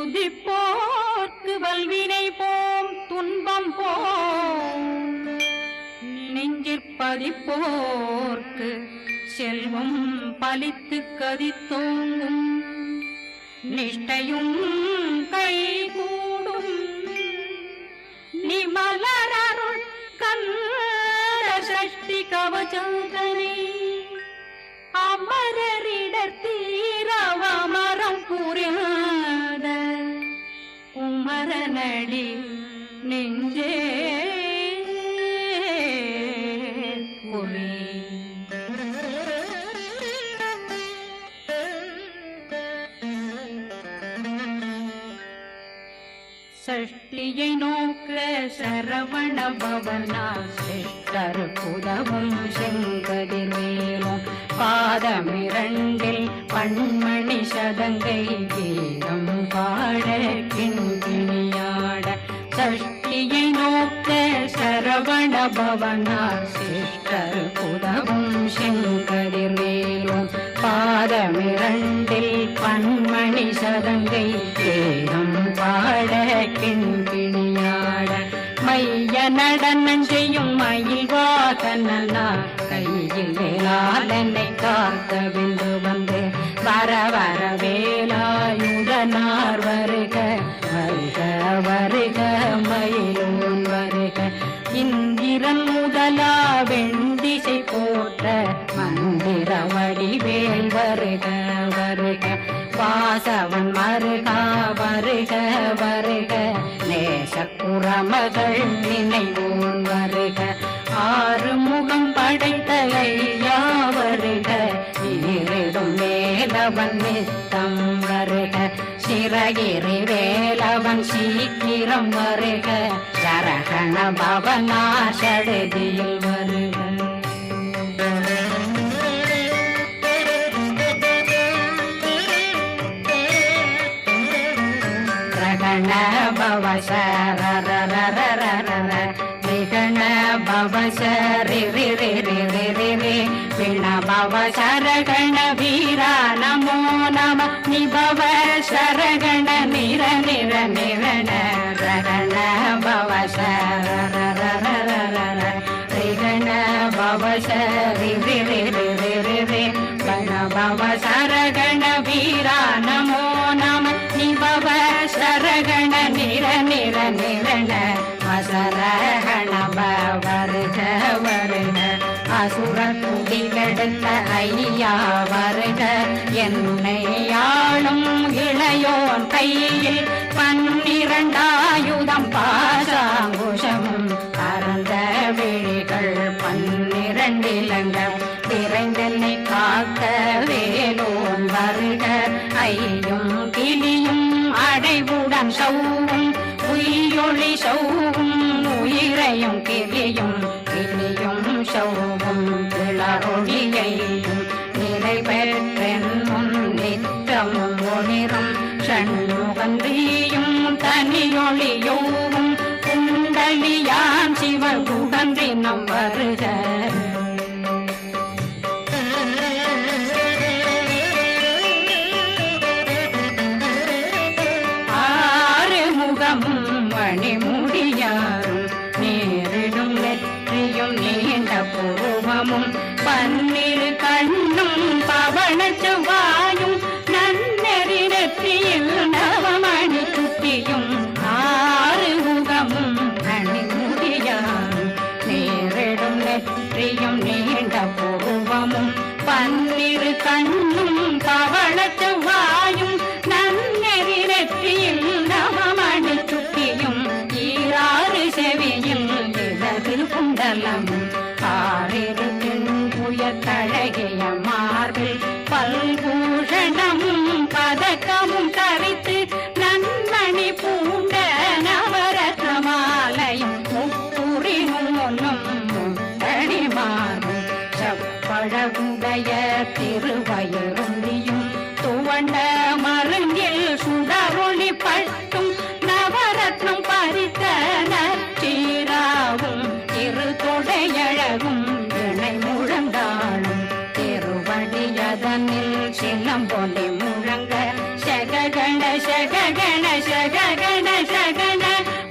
துதிப்போர்க்கு வல்வினை போம் துன்பம் போம் நெஞ்சிற்பதிப்போர்க்கு செல்வம் பலித்து கதித்தோங்கும் நிஷ்டையும் கைகூடும் நிமலரருள் கந்த சஷ்டி கவசந்தனை அமரரிடர் தீரவமரம் புரியாத குமரனடி நெஞ்சே சஷ்டியை நோக்க சரவண பவனா சிஷ்டர் புதவும் செங்கதிர்வேலும் பாதமிரண்டில் பண்மணி சதங்கை கீதம் பாட கிண்கிணியாட சஷ்டியை நோக்க சரவண பவனா சிஷ்டர் புதவும் செங்கதிர்வேலும் பாதமிரண்டில் பண்மணி சதங்கை கீதம் பாட கிண்கிணியாட மைய நடனம் செய்யும் மயில் வாகனா கையில் வேளாளனை காக்க விந்து வந்து வர வர வேலாயுதனார் வருக வருக வருக மயிலோன் வருக இந்திரன் முதலா வெண்டிசை போற்ற மந்திர வடிவேல் வருக வருக வாசவன் மருகா வருக வருக நேசக்குறமகள் நினைவோன் வருக ஆறு முகம் படைத்த ஐயா வருக ஈரிடும் வேலவன் நித்தம் வருக சிறகிரி வேலவன் சீக்கிரம் வருக சரகண பவனா சடுதியில் வருக ரகண பவசரரரரரரர விகண பவசரி ரி ரி ரி ரி ரி ரி விண பவசரகண வீரா நமோ நம நிபவ சரகண நிர நிர நிரண ரகண பவசரரரரரர ரிகண பவசரி ரி ரி ரி ரி ரி ரி வண பவசரகண வீரா நமோ நம நிபவ சரகண நிர நிர நிரண வசரகண வருக வருக அசுர குடிகெடுத்த ஐயா வருக என்னை ஆளும் இளையோன் கையில் 12 ஆயுதம் பாசாங்குஷமும் பரந்த விழிகள் 12 இலங்கம் விரைந்தென்னை காக்க வேலோன் வருக ஐயும் கிளியும் அடைவுடன் சௌவும் உயிரொளி சௌவும் உயிரையும் கிளியும் கிளியும் சௌவும் கிளரொளியையும் நிறைவேற்றென் முன் நித்தமும் ஒளிரும் ஷண்முகந்தியும் தனியொளியோவும் குண்டலியான் சிவகுகந்தினம் வருக மணிமுடியாரும் நேரிடும் நெற்றியும் நீண்ட பூர்வமும் 12 கண்ணும் பவன செவ்வாயும் நன்னெறி நெற்றியில் நவமணி குட்டியும் 6 முகமும் மணிமுடியாரும் நேரிடும் நெற்றியும் நீண்ட பூர்வமும் 12 கண்ணும் பவன செவ்வாயும் நன்னெறி நெற்றியில் நவமணி சுட்டியும் 6 செவியில் இடது குண்டலம் 6 புயத்தழகிய மார்பில் பல்பூஷணமும் பதக்கமும் தரித்து நன்மணி பூண்ட நவரத்ன மாலையும் முப்புரிமுன்னும் முத்தடி மாறும் செப்பழகுடைய திருவயருந்தியும் துவண்ட மருங்கில் சுடரொளி பட்டும் நவரத்னம் பறித்த நச்சீராவும் இரு தொடையழகும் இணை முழந்தாளும் திருவடியதனில் சிலம்பொலி முழங்க சககண சக கணேச கணேச கண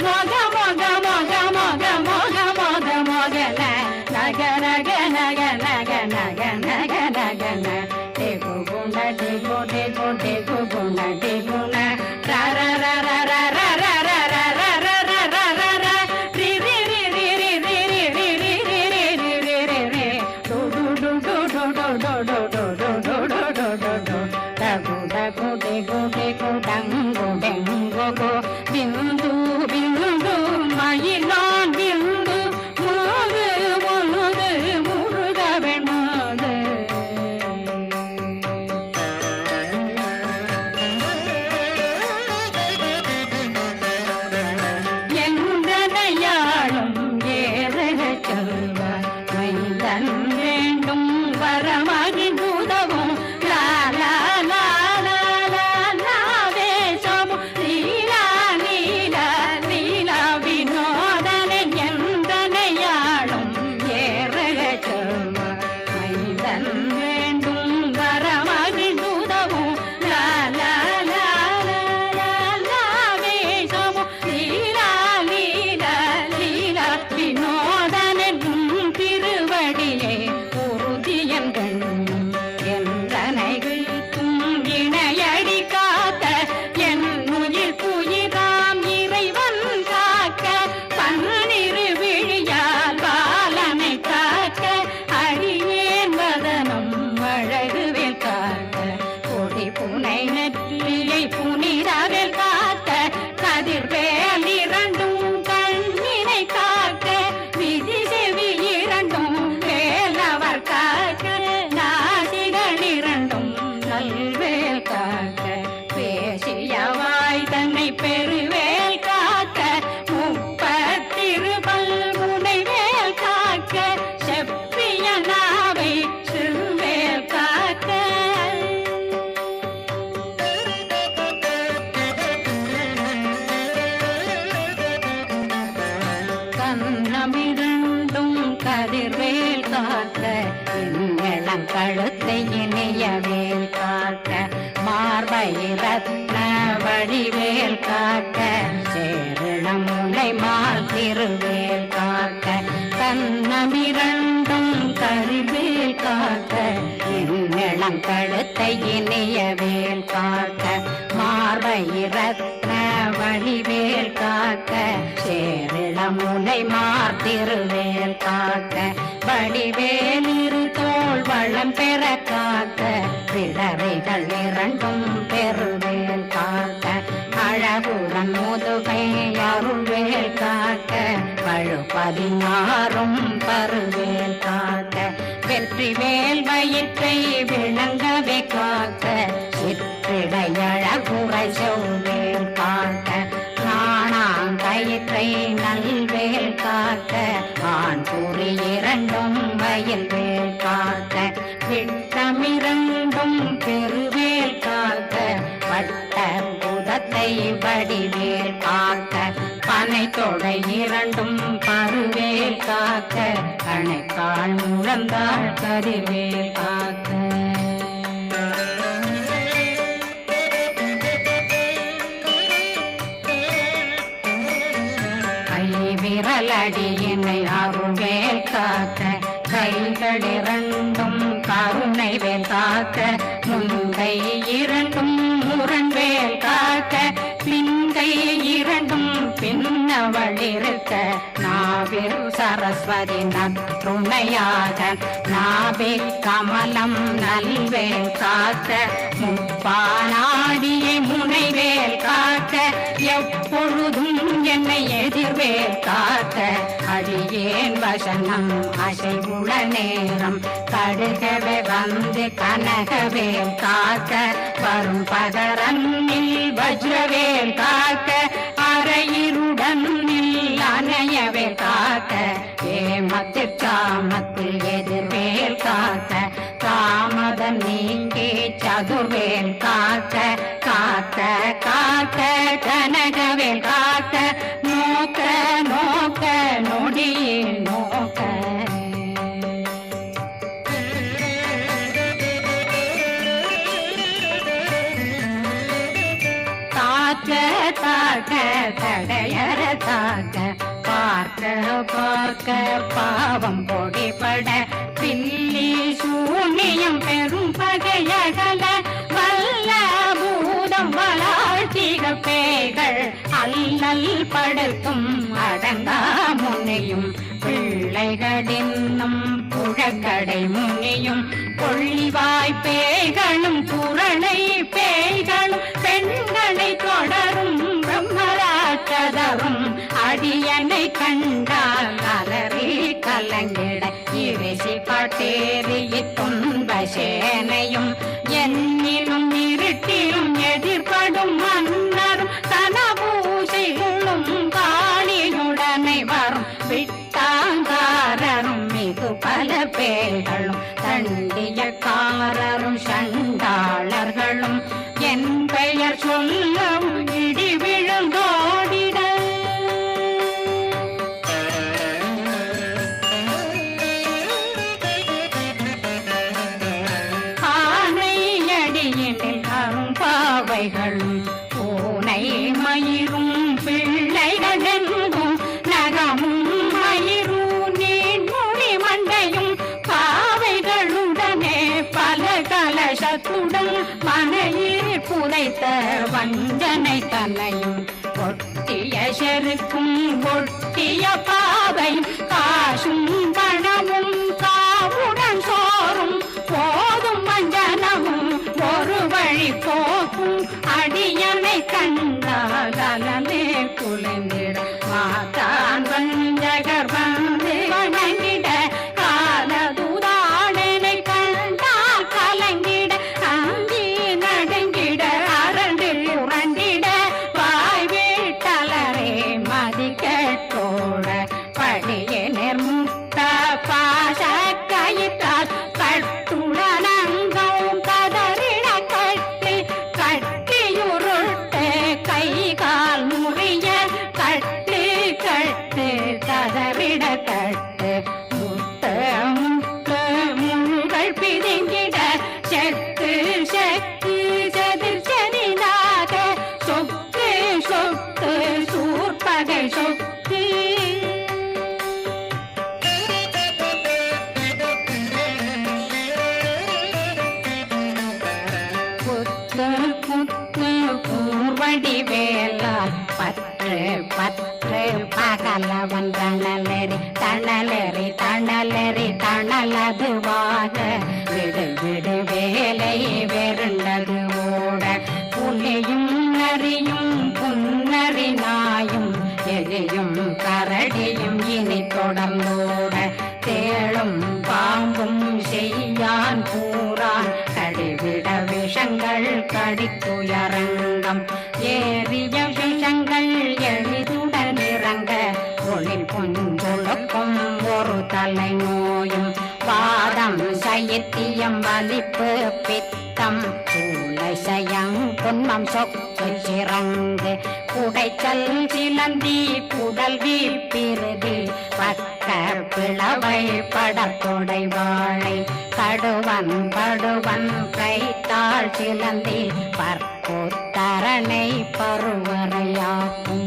மோக மோக மோக மோக மோக மோக மோகன நக நக நக நக நக நக நகன டேகு குண டேகு டேகு டேகு குண டேகுண ர ர ர ர ர ர ர ர ர ர ர ர ர ர ரி ரி ரி ரி ரி ரி ரி ரி ரி ரி ரி ரி ரி ரி டு டு டு டு டு டு டு டு டு டு டு டு டு டு டு டகு டகு டேகு டேகு டங்கு டெங்கு கோ பிந்து பிந்து மயிலான் பிந்து முழுது முழுது முருக வெண்மாது எந்தனையாளும் ஏறக செல்வார் மைந்தன் வேண்டும் வரமகிழ்ந்துதவும் லா லா லா லா லா லா வேஷமும் லீலா லீலா லீலா வினோதனன் எந்தனையாளும் ஏறக செல்வார் மைந்தன் வேண்டும் வரமகிழ்ந்துதவும் லா லா லா லா லா லா வேஷமும் லீலா லீலா லீலா வினோதனன் திருவடியே உறுதியங்கள் என்றனை வீழ்த்தும் இணையடி காக்க என் உயிர் புயிராம் இறைவன் காக்க பன்னிரு விழியால் பாலனை காக்க அடியேன் வதனம் அழகுவேல் காக்க கொடி புனை நெற்றியை புனிதவேல் காக்க கதிர்வேல் இரண்டும் கண்ணினை காக்க விதி செவி இரண்டும் வேலவர் காக்க நாசிகள் இரண்டும் நல்வேல் காக்க பேசியவாய் தன்னை பெருவேல் காக்க முப்பத்திருபல் முனைவேல் காக்க செப்பிய நாவை சிறுவேல் காக்க கண்ணமிரண்டும் கதிர்வேல் காக்க இளம் கழுத்தை இணையவேல் காக்க மார்பை ரத்ன வடிவேல் காக்க சேரிளம் முனை மால் திருவேல் காக்க கண்ணமிரண்டும் கரிவேல் காக்க இளம் கழுத்தை இணையவேல் காக்க மார்பை ரத்ன வடிவேல் காக்க சேரிளம் முனை மார் திருவேல் காக்க வடிவேல் இரு தோள் வளம் பெற காக்க பிறவைகள் இரண்டும் பெருவேல் காக்க அழகுடன் முதுகை அருள்வேல் காக்க பழு 16 பருவேல் காக்க வெற்றி வேல் வயிற்றை விளங்கவே காக்க சிற்றிடையழகுரை செவ்வேல் காக்க நாணாங்கயிற்றை நல்வேல் காக்க ஆண் குறி இரண்டும் வயல்வேல் காக்க விட்டமிரண்டும் பெருவேல் காக்க வட்ட புதத்தை வடிவேல் காக்க பனை தொடை இரண்டும் பருவேல் காக்க கணைக்கால் முழந்தாள் கதிர்வேல் காக்க விரலடியினை அருள்வேல் காக்க கைகள் இரண்டும் கருணை வேல் காக்க முந்தை இரண்டும் முரண்வேல் காக்க பிங்கை இரண்டும் பின்னவளிருக்க நாவில் சரஸ்வதி நற்றுணையாக நாவே கமலம் நல்வேல் காக்க முப்பானாடியை முனைவேல் காக்க எப்பொழுதும் என்னை எதிர்வேல் காக்க அடியேன் வசனம் அசைவுள நேரம் கடுகவே வந்து கனகவேல் காக்க வரும் பகரன்னில் வஜ்ரவேல் காக்க அரையிருடன் அணையவே காக்க ஏமத்தில் காமத்தில் எதிர்வேல் காக்க காமதம் நீங்கி சதுர்வேல் காக்க காக்க காக்க கனகவேல் காக்க நோக்க நோக்க நொடியில் நோக்க காக்க காக்க தடையற தாக்க பார்க்க பார்க்க பாவம் பொடிபட பில்லி சூனியம் பெரும் பகையகல வல்ல பூதம் வளாழ்த்திக பேய்கள் அல்லல் படுத்தும் அடங்கா முனையும் பிள்ளைகளின்னும் புழக்கடை முனியும் கொள்ளிவாய் பேய்களும் குரளை பேய்களும் பெண்களை தொடரும் பிரம்மராட்சதரும் அடியனை கண்டால் அலறி கலங்கிட இரிசி காட்டேறி துன்ப சேனையும் என்னிலும் இருட்டிலும் எதிர்படும் மன்னரும் தனபூசைகளும் காளியுடனை வரும் விட்டாங்காரரும் மிகு பல பேர்களும் தண்டியக்காரரும் சண்டாளர்களும் என் பெயர் சொல்லும் இடி விழுந்தோடிட ஆனையடியினில் அரும்பாவைகளும் பூனை மயிரும் பிள்ளைகளெங்கும் நகமும் மயிரும் நீன்மொழி மண்டையும் பாவைகளுடனே பல கலசத்துடன் மனையில் புதைத்த வஞ்சனை தன்னையும் ஒட்டிய செருக்கும் ஒட்டிய பாவையும் காசும் பணமும் காவுடன் சோறும் போதும் மஞ்சனமும் ஒரு வழி போக்கும் அடியனை கண்டால் அலமே குலைந்திட மாதான் வஞ்சகர் வந்து வணங்கிட காலதுதாடனை கண்டால் கலங்கிட அங்கி நடுங்கிட அரண்டு உரண்டிட வாய் வீட்டலரே மதி கேட்டோட படியே நிர்முக்த பாச கயிற்றால் கட்டுடனங்கும் கதறிட கட்டி கட்டியுருட்டு கை கால் முறிய கட்டு கட்டு கதறிட கட்டு முத்த முத்து முள்கள் பிதுங்கிட செக்கு செக்கு செதிர் செதினாக சொக்கு சொக்கு சூர்பகை சொக்கு புத்து புத்து பூர்வடி வேலால் பற்று பற்று பகலவன் தணலெறி தணலெறி தணலெறி தணலதுவாக விடு விடு வேலை வெருண்டது ஓட புலியும் நரியும் புன்னறி நாயும் எலியும் கரடியும் இனி தொடர்ந்தோட தேளும் பாம்பும் செய்யான் கூறான் கடிவிட விஷங்கள் கடித்துயரங்கம் ஏறிய விஷங்கள் எளிதுடன் இறங்க ஒளில் புஞ்சொழுக்கும் ஒரு தலை நோயும் வாதம் சைத்தியம் வலிப்பு பித்தம் சூளை சயம் புன்மம் சொக்கு சிறங்கு குடைச்சல் சிலந்தி குடல் வீப்பிருதி பக்க பிளவை படத்தொடை வாழை கடுவன் படுவன் கைத்தாள் சிலந்தி பற்புத்தரணை பருவரையாக்கும்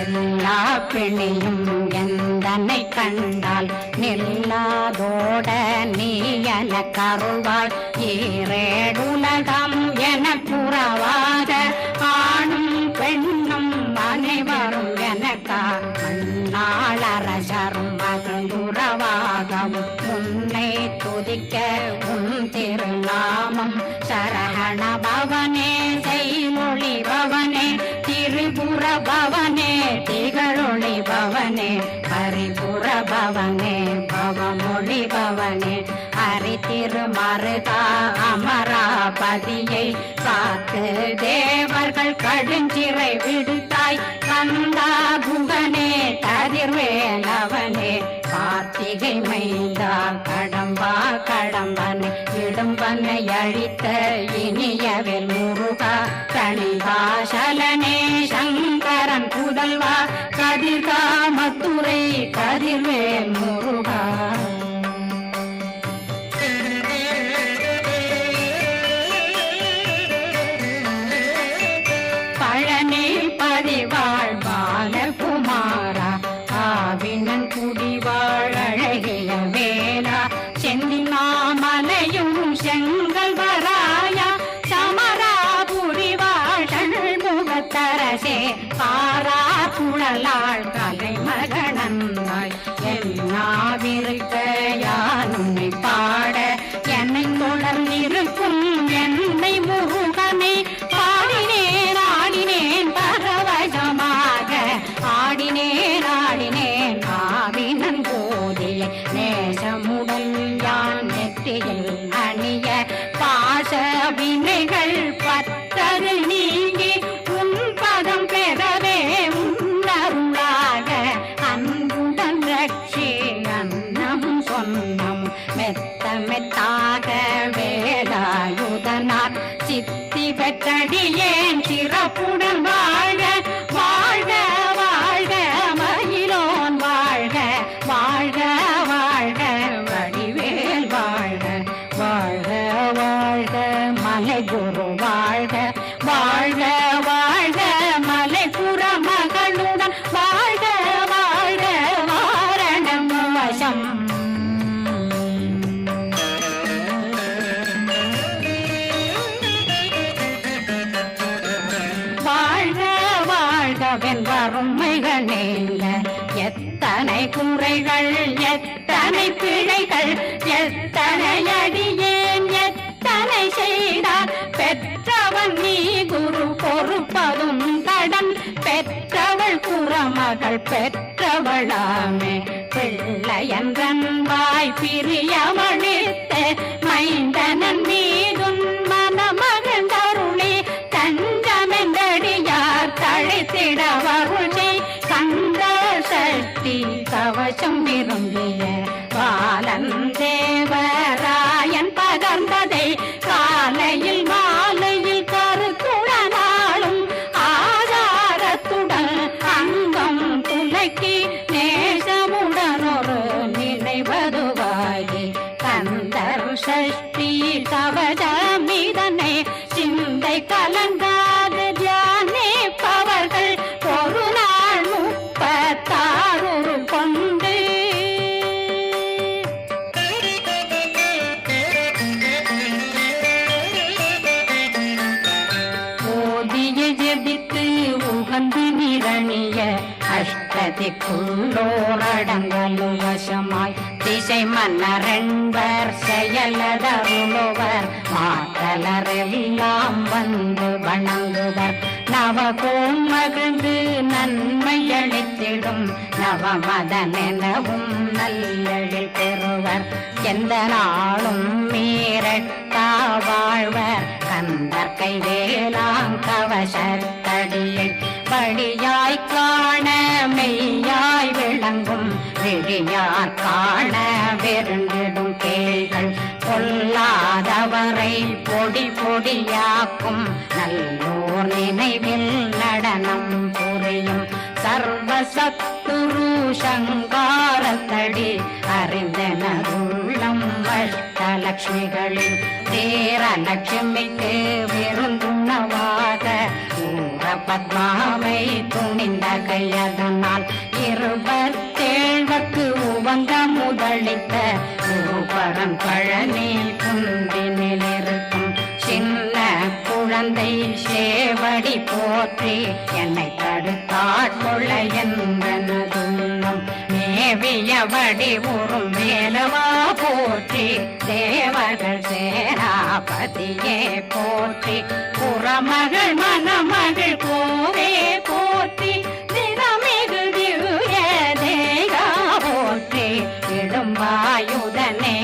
எல்லா பிணியும் எந்தனை கண்டால் நில்லாதோட நீ என கருவாய் ஈரேடுலகம் என புறவாக ஆணும் பெண்ணும் அனைவரும் எனக்கா மண்ணாளரசரும் மகிழ்ந்துறவாகவும் உன்னை துதிக்க உன் திருநாமம் சரகண பவனே செய்மொழி பவனே திரிபுர பவனே திகழொளி பவனே பரிபுர பவனே பவமொழி பவனே ஹரி திருமருதா அமராபதியை காத்து தேவர்கள் கடுஞ்சிறை விடுத்தாய் கந்தா குகனே கதிர்வேலவனே கார்த்திகை மைந்தா கடம்பா கடம்பனை இடும்பனை அழித்த இனியவில் முருகா தனிவாசலனே சங்கரன் புதல்வா கதிர்காமத்துறை கதிர்வேல் முருகா கல்லாள் கலைமகனந்தாய் என்னாவிருக்க யானுன்னை பாட என்னை தொடர்ந்திருக்கும் என்னை முருகனை பாடினேன் ஆடினேன் பரவசமாக ஆடினேன் ஆடினேன் ஆவினன் போதிய நேசமுடன் யான் நெற்றியில் அணிய பாச வினைகள் பத்தது நீங்கி உன் பதம் பெறவே உன்னருளாக அன்புடன் ரட்சி அன்னம் சொன்னம் மெத்த மெத்தாக வேலாயுதனார் சித்தி பெற்றடியேன் சிறப்புடன் வாழ வாழ்க வாழ்க மயிலோன் வாழ்க வாழ்க வாழ்க வடிவேல் வாழ்க வாழ்க வாழ்க மலைகுரு வாழ்க வாழ்க வாழ்க மலைபுற மகளுடன் வாழ்க வாழ்க வாரணம் வசம் வறுமைகள் நீங்க எத்தனை குறைகள் எத்தனை பிழைகள் எத்தனை அடியேன் எத்தனை செய்தார் பெற்றவன் நீ குரு பொறுப்பதும் கடன் பெற்றவள் குறமகள் பெற்றவளாமே பிள்ளையன்றன் வாய் பிரியமளித்த மைந்தனன் மீதும் மனமகந்தருளி தஞ்சமென்றடியார் தழைத்திட வருளை கந்த சக்தி கவசம் விரும்பிய பாலன் தேவராயன் பகர்ந்ததை காலையில் மாலையில் கருத்துடனாலும் ஆதாரத்துடன் அங்கம் துலக்கி நேசமுடன் ஒரு நினைவதுவாகி கந்தர் சஷ்டி கவசமிதனை சிந்தை கலங்காத தியானிப்பவர்கள் ஒரு நாள் 36 கொண்டு ஓதிய ஜெபித்து உகந்து நிரணிய அஷ்டதிக்குள்ளோரடங்கலும் வசமாய் திசை மன்னரென்பர் செயலதருளுவர் மாற்றலரெல்லாம் வந்து வணங்குவர் நவகோம் மகிழ்ந்து நன்மையளித்திடும் நவமதனெனவும் நல்லெழில் பெறுவர் எந்த நாளும் மீறட்டா வாழ்வர் கந்தர் கைவேலாங் கவசத்தடியை படியாய் காண மெய்யாய் விளங்கும் விழியார் காண வெருண்டிடும் கேள்கள் கொல்லாதவரை பொடி பொடியாக்கும் நல்லோர் நினைவில் நடனம் புரியும் சர்வசத்துரு சங்காரத்தடி அறிந்தனருள்ளம் அஷ்டலட்சுமிகளில் தேரலட்சுமிக்கு விருந்துணவாக ஊர பத்மாவை துணிந்த கையதனால் 27 உவங்க முதலித்த குருபரன் பழனி குந்தினில் இருக்கும் சின்ன குழந்தை சேவடி போற்றி என்னை தடுத்தாட்கொள்ள என்பனதுள்ளம் மேவிய வடிவுறும் மேலவா போற்றி தேவர்கள் சேராபதியே போற்றி புறமகள் மணமகள் கோவே போற்றி தினமிகு திவ்ய தேகா போற்றி இடும்பாயுதனே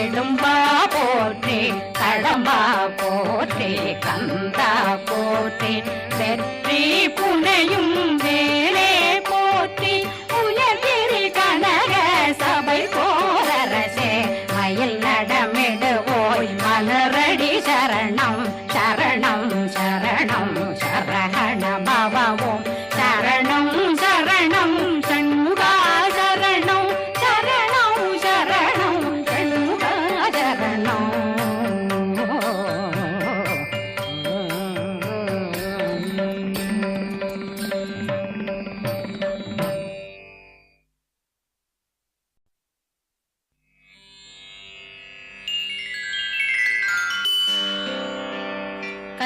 இடும்பா போற்றி கடம்பா போற்றி கந்தா போற்றி வெற்றி புனையும் வேலே போற்றி உயர்கிரி கனக சபை போரரசே மயில் நடமிடுவோய் மலரடி சரணம் சரணம் சரணம் சரஹண பவவும்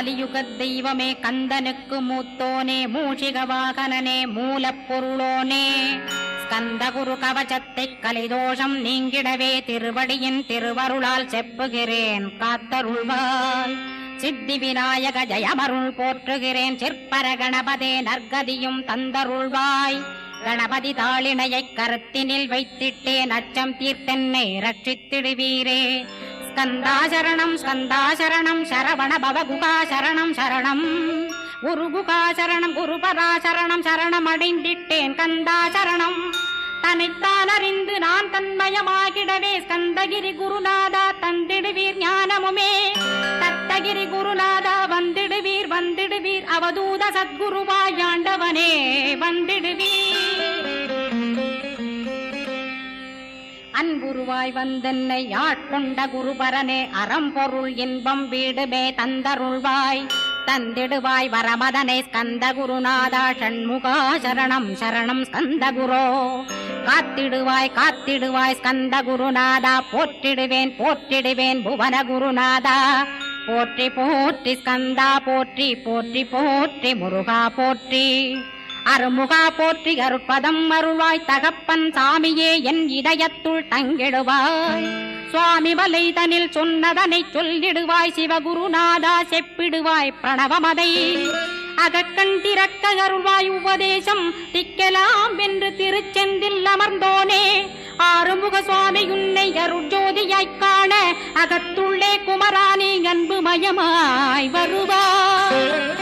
கலியுகத் தெய்வமே கந்தனுக்கு மூத்தோனே மூஷிக வாகனனே மூலப்பொருளோனே ஸ்கந்தகுரு கவசத்தை கலிதோஷம் நீங்கிடவே திருவடியின் திருவருளால் செப்புகிறேன் காத்தருள்வாய். சித்தி விநாயக ஜயமருள் போற்றுகிறேன் சிற்பர கணபதே நற்கதியும் தந்தருள்வாய். கணபதி தாளினையை கருத்தினில் வைத்திட்டேன் அச்சம் தீர்த்தென்னை ரட்சித்திடுவீரே. ஸ்கந்தாசரணம் ஸ்கந்தாசரணம் சரவண பவகுகாசரணம் சரணம் குருகுகாசரணம் குருபராசரணம் சரணம் அடைந்திட்டேன் கந்தாசரணம். தன்னைத்தான் அறிந்து நான் தன்மயமாகிடவே ஸ்கந்தகிரி குருநாதா தந்திடுவீர் ஞானமுமே. தத்தகிரி குருநாதா வந்திடுவீர் வந்திடுவீர் அவதூத சத்குருவாய் ஆண்டவனே வந்திடுவீர். அன்புருவாய் வந்தென்னை ஆட்கொண்ட குருபரனே அறம்பொருள் இன்பம் வீடுமே தந்தருள்வாய். தந்திடுவாய் வரமதனை ஸ்கந்த குருநாதா ஷண்முகா சரணம் சரணம் ஸ்கந்த குரோ. காத்திடுவாய் காத்திடுவாய் ஸ்கந்த குருநாதா போற்றிடுவேன் போற்றிடுவேன் புவன குருநாதா. போற்றி போற்றி ஸ்கந்தா போற்றி போற்றி போற்றி முருகா போற்றி. அருமுகா போற்றி அருட்பதம் அருள்வாய் தகப்பன் சாமியே என் இதயத்துள் தங்கிடுவாய். சுவாமி வலைதனில் சொன்னதனை சொல்லிடுவாய் சிவகுருநாதா செப்பிடுவாய் பிரணவமதை. அகக்கண் திறக்க அருள்வாய் உபதேசம் திக்கலாம் என்று திருச்செந்தில் அமர்ந்தோனே. ஆறுமுக சுவாமி உன்னை அருட்ஜோதியாய்க் காண அகத்துள்ளே குமராணி அன்பு மயமாய் வருவாய்.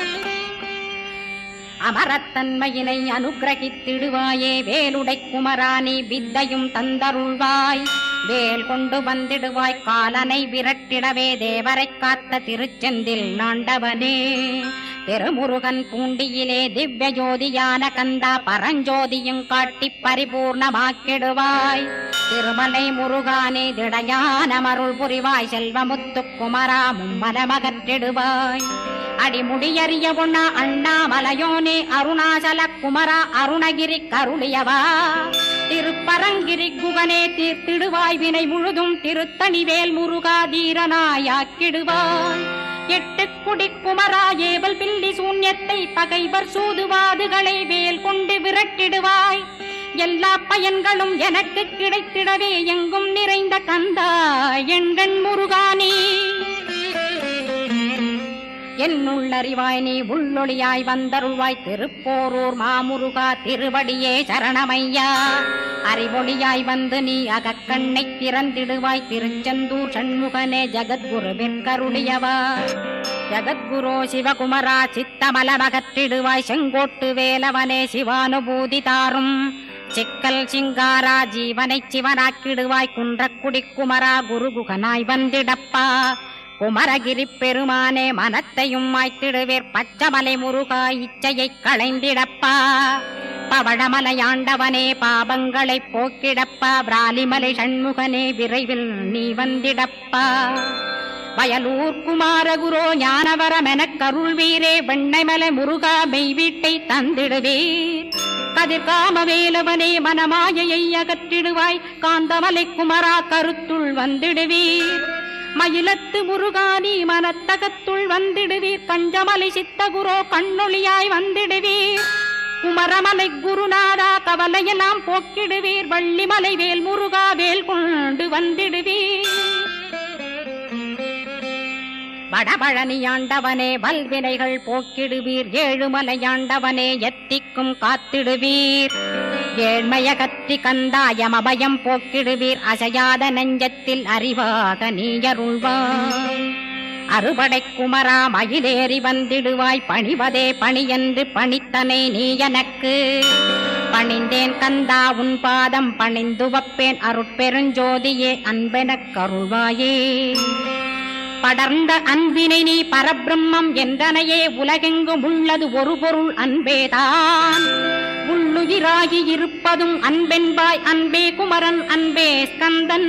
அமரத்தன்மையினை அனுகிரகித்திடுவாயே வேலுடை குமராணி வித்தையும் தந்தருள்வாய். வேல் கொண்டு வந்திடுவாய் காலனை விரட்டிடவே தேவரை காத்த திருச்செந்தில் ஆண்டவனே. திருமுருகன் பூண்டியிலே திவ்ய ஜோதியான கந்தா பரஞ்சோதியும் காட்டி பரிபூர்ணமாக்கிடுவாய். திருமலை முருகானே திடையான மருள் புரிவாய் செல்வமுத்து குமரா மும்மலமகற்றிடுவாய். அடிமுடியறிய பொண்ண அண்ணாமலையோனே அருணாசல குமரா அருணகிரி கருளியவா. திருப்பரங்கிரி குகனே தீர்த்திடுவாய் வினை முழுதும் திருத்தணிவேல் முருகா தீரனாயாக்கிடுவாய். எட்டு குடி குமரா ஏவல் பில்லி சூன்யத்தை பகைவர் சூதுவாதுகளை வேல் கொண்டு விரட்டிடுவாய். எல்லா பயன்களும் எனக்கு கிடைத்திடவே எங்கும் நிறைந்த கந்தா எண்கண் முருகானி. என்னுள்ளறிவாய் நீ உள்ளொளியாய் வந்தருள்வாய் திருப்போரூர் மாமுருகா திருவடியே சரணமையா. அறிவொளியாய் வந்து நீ அகக்கண்ணை திறந்திடுவாய் திருச்செந்தூர் சண்முகனே ஜகத்குருவின் கருளியவா. ஜகத்குரோ சிவகுமரா சித்தமலமகற்றிடுவாய் செங்கோட்டு வேலவனே சிவானுபூதி தாரும். சிக்கல் சிங்காரா ஜீவனை சிவனாக்கிடுவாய் குன்றக்குடி குமரா குருகுகனாய் வந்திடப்பா. குமரகிரி பெருமானே மனத்தையும் மாய்த்திடுவேர் பச்சமலை முருகா இச்சையை களைந்திடப்பா. பவழமலையாண்டவனே பாபங்களை போக்கிடப்பா. பிராலிமலை சண்முகனே விரைவில் நீ வந்திடப்பா. வயலூர் குமாரகுரோ ஞானவரமெனக் கருள்வீரே வெண்ணைமலை முருகா மெய் வீட்டை தந்திடுவீர். கதிர்காம வேலவனே மனமாயையை அகற்றிடுவாய் காந்தமலை குமரா கருத்துள் வந்திடுவீர். மயிலத்து முருகானி மனத்தகத்துள் வந்திடுவீர். கஞ்சமலை சித்தகுரோ கண்ணொளியாய் வந்திடுவீர். குமரமலை குருநாதா கவலையெல்லாம் போக்கிடுவீர். வள்ளிமலை வேல் முருகா வேல் கொண்டு வந்திடுவீர். வடபழனியாண்டவனே வல்வினைகள் போக்கிடுவீர். ஏழுமலையாண்டவனே எத்திக்கும் காத்திடுவீர். ஏழ்மைய கத்தி கந்தாயமபயம் போக்கிடுவீர். அசையாத நெஞ்சத்தில் அறிவாக நீயருள்வாய். அறுபடை குமரா மயிலேறி வந்திடுவாய். பணிவதே பணியென்று பணித்தனை நீ எனக்கு. பணிந்தேன் கந்தா உன் பாதம் பணிந்து வப்பேன் அருட்பெருஞ்சோதியே அன்பெனக் கருள்வாயே. படர்ந்த அன்பினை நீ பரபிரம்மம் என்றனையே உலகெங்கும் உள்ளது ஒரு பொருள் அன்பேதான். உள்ளுயிராகி இருப்பதும் அன்பென்பாய் அன்பே குமரன் அன்பே ஸ்கந்தன்.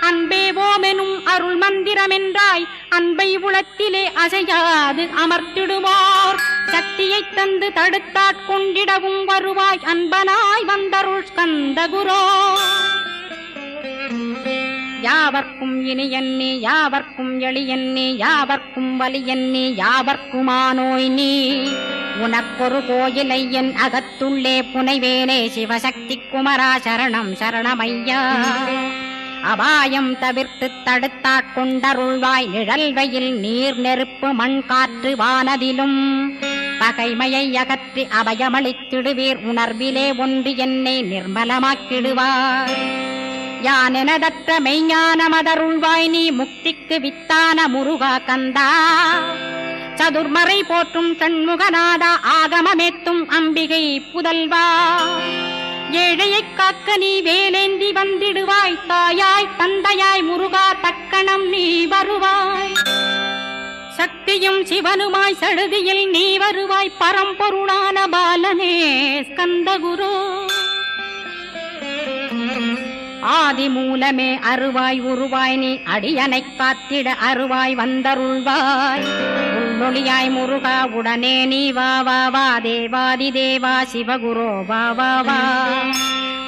அன்பே ஓமெனும் அருள் மந்திரமென்றாய் அன்பை உளத்திலே அசையாது அமர்த்திடுவார். சக்தியை தந்து தடுத்தாட்கொண்டிடவும் வருவாய் அன்பனாய் வந்தருள் ஸ்கந்த குரோ. யாவர்க்கும் இனியன்னி யாவர்க்கும் எளியன்னி யாவர்க்கும் வலியன்னி யாவர்க்குமானோய் நீ உனக்கொரு கோயிலை என் அகத்துள்ளே புனைவேனே சிவசக்தி குமரா சரணம் சரணமையா அபாயம் தவிர்த்து தடுத்தாட்கொண்டருள்வாய் நிழல் வெயில் நீர் நெருப்பு மண் காற்று வானதிலும் பகைமையை அகற்றி அபயமளித்திடுவீர் உணர்விலே ஒன்று என்னை நிர்மலமாக்கிடுவார் யானெனதற்ற மெய்ஞானமதருள்வாய் நீ முக்திக்கு வித்தான முருகா கந்தா சதுர்மறை போற்றும் சண்முகநாதா ஆகமமேத்தும் அம்பிகை புதல்வா ஏழையைக் காக்க நீ வேலேந்தி வந்திடுவாய் தாயாய் தந்தையாய் முருகா தக்கணம் நீ வருவாய் சக்தியும் சிவனுமாய் சடுதியில் நீ வருவாய் பரம்பொருளான பாலனே ஸ்கந்தகுரு ஆதி மூலமே அருவாய் உருவாய் நீ அடியனைக் காத்திட அருவாய் வந்தருள்வாய் உள்மொழியாய் முருகா உடனே நீ வா வா வா தேவாதி தேவா சிவகுரோ வா வா வா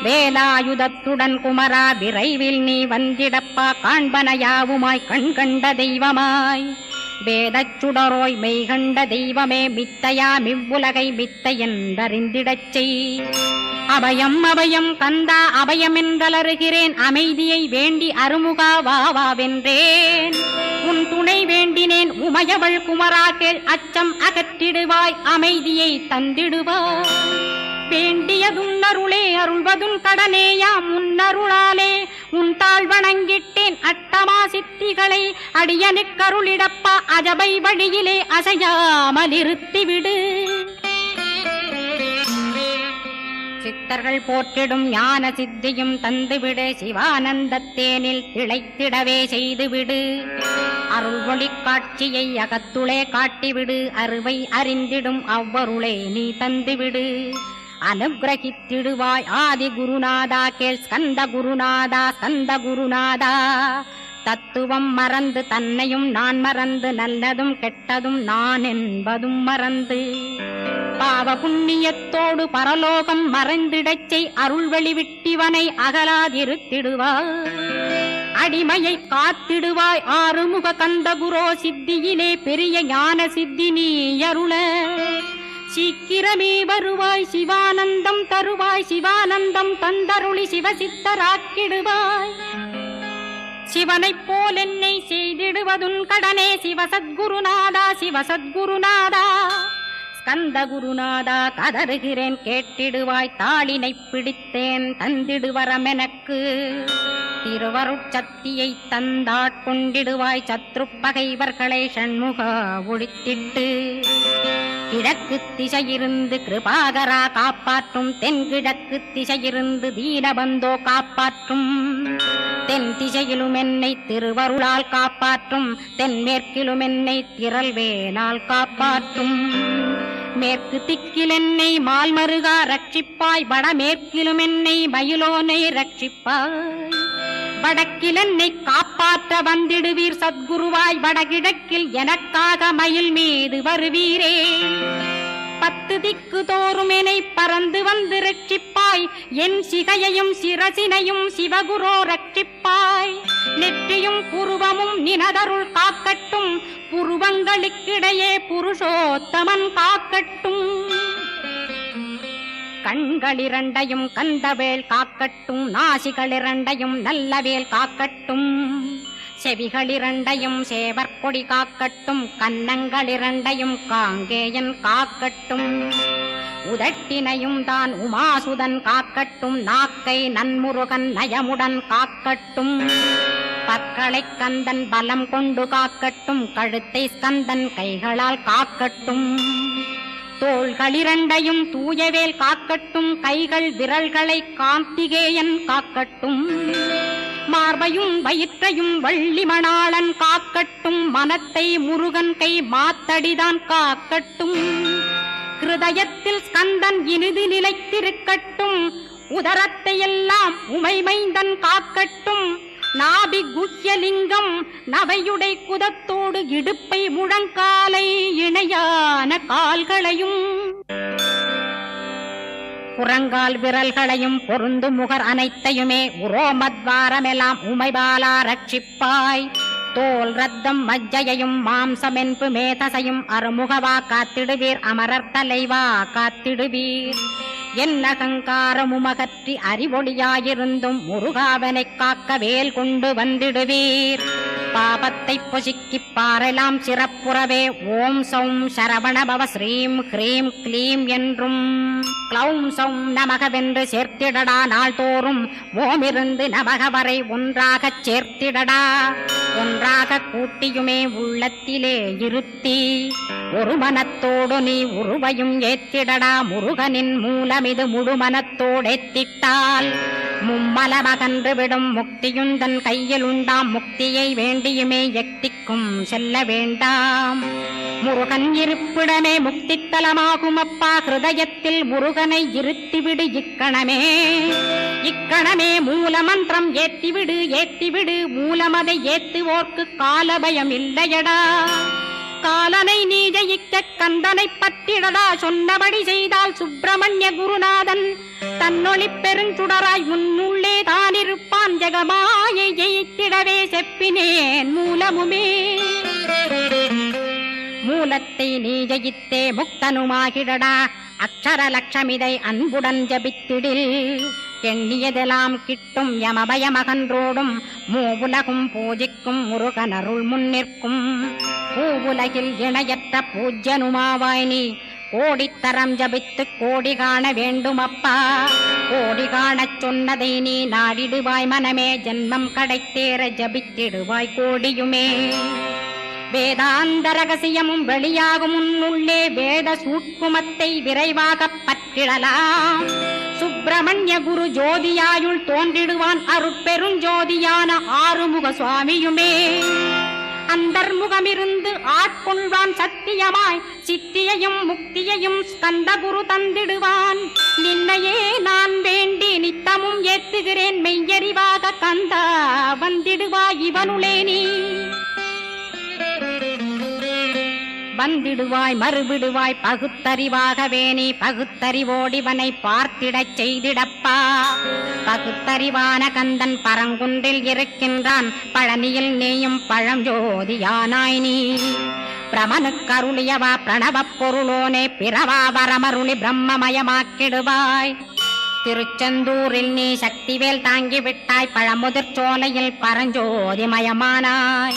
வேலாயுதத்துடன் குமரா விரைவில் நீ வந்திடப்பா காண்பனையாவுமாய் கண் கண்ட தெய்வமாய் வேதச் சுடரோய் மெய்கண்ட தெய்வமே மித்தையா மிவ்வுலகை மித்தை என்றறிந்திடச் செய் அபயம் அபயம் கந்தா அபயமென்றலறுகிறேன் அமைதியை வேண்டி அருமுகா வாவென்றேன் உன் துணை வேண்டினேன் உமையவள் குமரா கேள் அச்சம் அகற்றிடுவாய் அமைதியை தந்திடுவாய் வேண்டியதுன்னருளே அருள்வதும் கடனேயாம் உன்னருளாலே உன் தாழ் வணங்கிட்டேன் அட்டமா சித்திகளை அடியனுக்கருளிடப்பா அஜபை வழியிலே அசையாமல் இருத்திவிடு சித்தர்கள் போற்றிடும் ஞான சித்தியும் தந்துவிடு சிவானந்தத்தேனில் திளைத்திடவே செய்துவிடு அருள்வொளி காட்சியை அகத்துளே காட்டிவிடு அருவை அறிந்திடும் அவ்வருளே நீ தந்துவிடு அனுகிரகித்திடுவாய் ஆதி குருநாதா கேள் ஸ்கந்த குருநாதா ஸ்கந்த குருநாதா தத்துவம் மறந்து தன்னையும் நான் மறந்து நல்லதும் கெட்டதும் நான் என்பதும் மறந்து பாவ புண்ணியத்தோடு பரலோகம் மறைந்திடச்சை அருள் வெளிவிட்டிவனை அகலாதிருத்திடுவாய் அடிமையை காத்திடுவாய் ஆறுமுக கந்தகுரோ சித்தியிலே பெரிய ஞான சித்தி நீ அருள சீக்கிரமே வருவாய் சிவானந்தம் தருவாய் சிவானந்தம் தந்தருளி சிவசித்தராக்கிடுவாய் சிவனைப் போல் என்னை செய்திடுவதுன் கடனே சிவசத்குருநாதா சிவசத்குருநாதா ஸ்கந்த குருநாதா கதறுகிறேன் கேட்டிடுவாய் தாளினை பிடித்தேன் தந்திடுவரமெனக்கு திருவருட்சக்தியை தந்தாட்கொண்டிடுவாய் சத்ரு பகைவர்களை ஷண்முகா ஒழித்திட்டு கிழக்கு திசையிருந்து கிருபாகரா காப்பாற்றும் தென்கிழக்கு திசையிருந்து தீனபந்தோ காப்பாற்றும் தென் திசையிலும் என்னை திருவருளால் காப்பாற்றும் தென்மேற்கிலும் என்னை திரள்வேலால் காப்பாற்றும் மேற்கு திக்கில் என்னை மால்மருகா ரட்சிப்பாய் வடமேற்கிலும் என்னை மயிலோனை ரட்சிப்பாய் வடக்கில் என்னை காப்பாற்ற வந்திடுவீர் சத்குருவாய் வடகிழக்கில் எனக்காக மயில் மீது வருவீரே 10 திக்கு தோறும் என்னை பறந்து வந்து ரட்சிப்பாய் என் சிகையையும் சிரசினையும் சிவகுரோ ரட்சிப்பாய் நெற்றியும் புருவமும் நினதருள் காக்கட்டும் புருவங்களுக்கிடையே புருஷோத்தமன் காக்கட்டும் கண்களிரண்டையும் கந்தவேல் காக்கட்டும் நாசிகளிரண்டையும் நல்லவேல் காக்கட்டும் செவிகளிரண்டையும் சேவற்கொடி காக்கட்டும் கன்னங்களிரண்டையும் காங்கேயன் காக்கட்டும் உதட்டினையும் தான் உமாசுதன் காக்கட்டும் நாக்கை நன்முருகன் நயமுடன் காக்கட்டும் பற்களை கந்தன் பலம் கொண்டு காக்கட்டும் கழுத்தை ஸ்கந்தன் கைகளால் காக்கட்டும் தோள்களிரண்டையும் தூயவேல் காக்கட்டும் கைகள் விரல்களை கார்த்திகேயன் காக்கட்டும் மார்பையும் வயிற்றையும் வள்ளிமணாளன் காக்கட்டும் மனத்தை முருகன் கை மாத்தடிதான் காக்கட்டும் ஹிருதயத்தில் ஸ்கந்தன் இனிது நிலைத்திருக்கட்டும் உதரத்தை எல்லாம் உமைமைந்தன் காக்கட்டும் நாபி குஹ்யலிங்கம் நவையுடை குதத்தோடு இடுப்பை முழங்காலை இணையான கால்களையும் புறங்கால் விரல்களையும் பொருந்து முகர் அனைத்தையுமே உரோமத்வாரமெல்லாம் உமைபாலா ரட்சிப்பாய். தோல் ரத்தம் மஜ்ஜையையும் மாம்சமென்பு மேதசையும் அருமுகவா காத்திடுவீர், அமரர் தலைவா காத்திடுவீர். என் அகங்காரமுமகற்றி அறிவொளியாயிருந்தும் முருகாவனைக் காக்க வேல் கொண்டு வந்திடுவீர். பாபத்தை பொசுக்கிப் பாரெல்லாம் சிறப்புறவே ஓம் சௌம் சரவணபவ ஸ்ரீம் ஹ்ரீம் க்ளீம் என்றும் க்ளௌம் சௌம் நமகவென்று சேர்த்திடடா. நாள்தோறும் ஓமிருந்து நமக வரை ஒன்றாகச் சேர்த்திடடா. ஒன்றாக கூட்டியுமே உள்ளத்திலே இருத்தி ஒரு மனத்தோடு நீ உருவையும் ஏத்திடடா. முருகனின் மூலமிது முழுமனத்தோடேத்திட்டால் மும்மலமகன்று விடும் முக்தியுந்தன் கையில் உண்டாம். முக்தியை வேண்டியுமே எக்திக்கும் செல்ல வேண்டாம். முருகன் இருப்பிடமே முக்தித்தலமாகும் அப்பா. ஹிருதயத்தில் முருகனை இருத்திவிடு இக்கணமே. இக்கணமே மூலமந்திரம் ஏத்திவிடு ஏத்திவிடு. மூலமதை ஏத்துவோர்க்கு காலபயம் இல்லையடா. காலனை நீ ஜெயிக்க கந்தனை பற்றிடடா. சொன்னபடி செய்தால் சுப்பிரமணிய குருநாதன் தன்னொளி பெருஞ்சுடராய் முன்னுள்ளே தானிருப்பான். ஜெகமாயை ஜெயித்திடவே செப்பினேன் மூலமுமே. மூலத்தை நீ ஜெயித்தே முக்தனுமாகிடடா. அக்ஷர லட்சமிதை அன்புடன் ஜபித்திடில் எண்ணியதெல்லாம் கிட்டும். யமபயமகன்றோடும் மூவுலகும் பூஜிக்கும் முருகனருள் முன்னிற்கும். பூவுலகில் இணையற்ற பூஜ்யனுமாவாய் நீ. கோடித்தரம் ஜபித்து கோடி காண வேண்டுமப்பா. கோடி காணச் சொன்னதை நீ நாடிடுவாய் மனமே. ஜென்மம் கடைத்தேற ஜபித்திடுவாய் கோடியுமே. வேதாந்த ரகசியமும் வெளியாகும் உன்னுள்ளே. வேத சூட்குமத்தை விரைவாகப் பற்றிடலாம். சுப்பிரமணிய குரு ஜோதியாயுள் தோன்றிடுவான். அருட்பெருஞ்சோதியான ஆறுமுக சுவாமியுமே. அந்தர்முகமிருந்து ஆட்கொள்வான் சத்தியமாய். சித்தியையும் முக்தியையும் ஸ்கந்த குரு தந்திடுவான். நின்னையே நான் வேண்டி நித்தமும் ஏத்துகிறேன் மெய்யறிவாக. கந்தா வந்திடுவாய் இவனுளே நீ. வந்திடுவாய் மறுவிடுவாய் பகுத்தறிவாகவே நீ. பகுத்தறிவோடிவனை பார்த்திடச் செய்திடப்பா. பகுத்தறிவான கந்தன் பரங்குன்றில் இருக்கின்றான். பழனியில் நீயும் பழஞ்சோதியானாய் நீ. பிரமனுக்கருளியவா பிரணவப் பொருளோனே. பிறவா வரமருளி பிரம்மமயமாக்கிடுவாய். திருச்செந்தூரில் நீ சக்திவேல் தாங்கிவிட்டாய். பழமுதிர் சோலையில் பரஞ்சோதிமயமானாய்.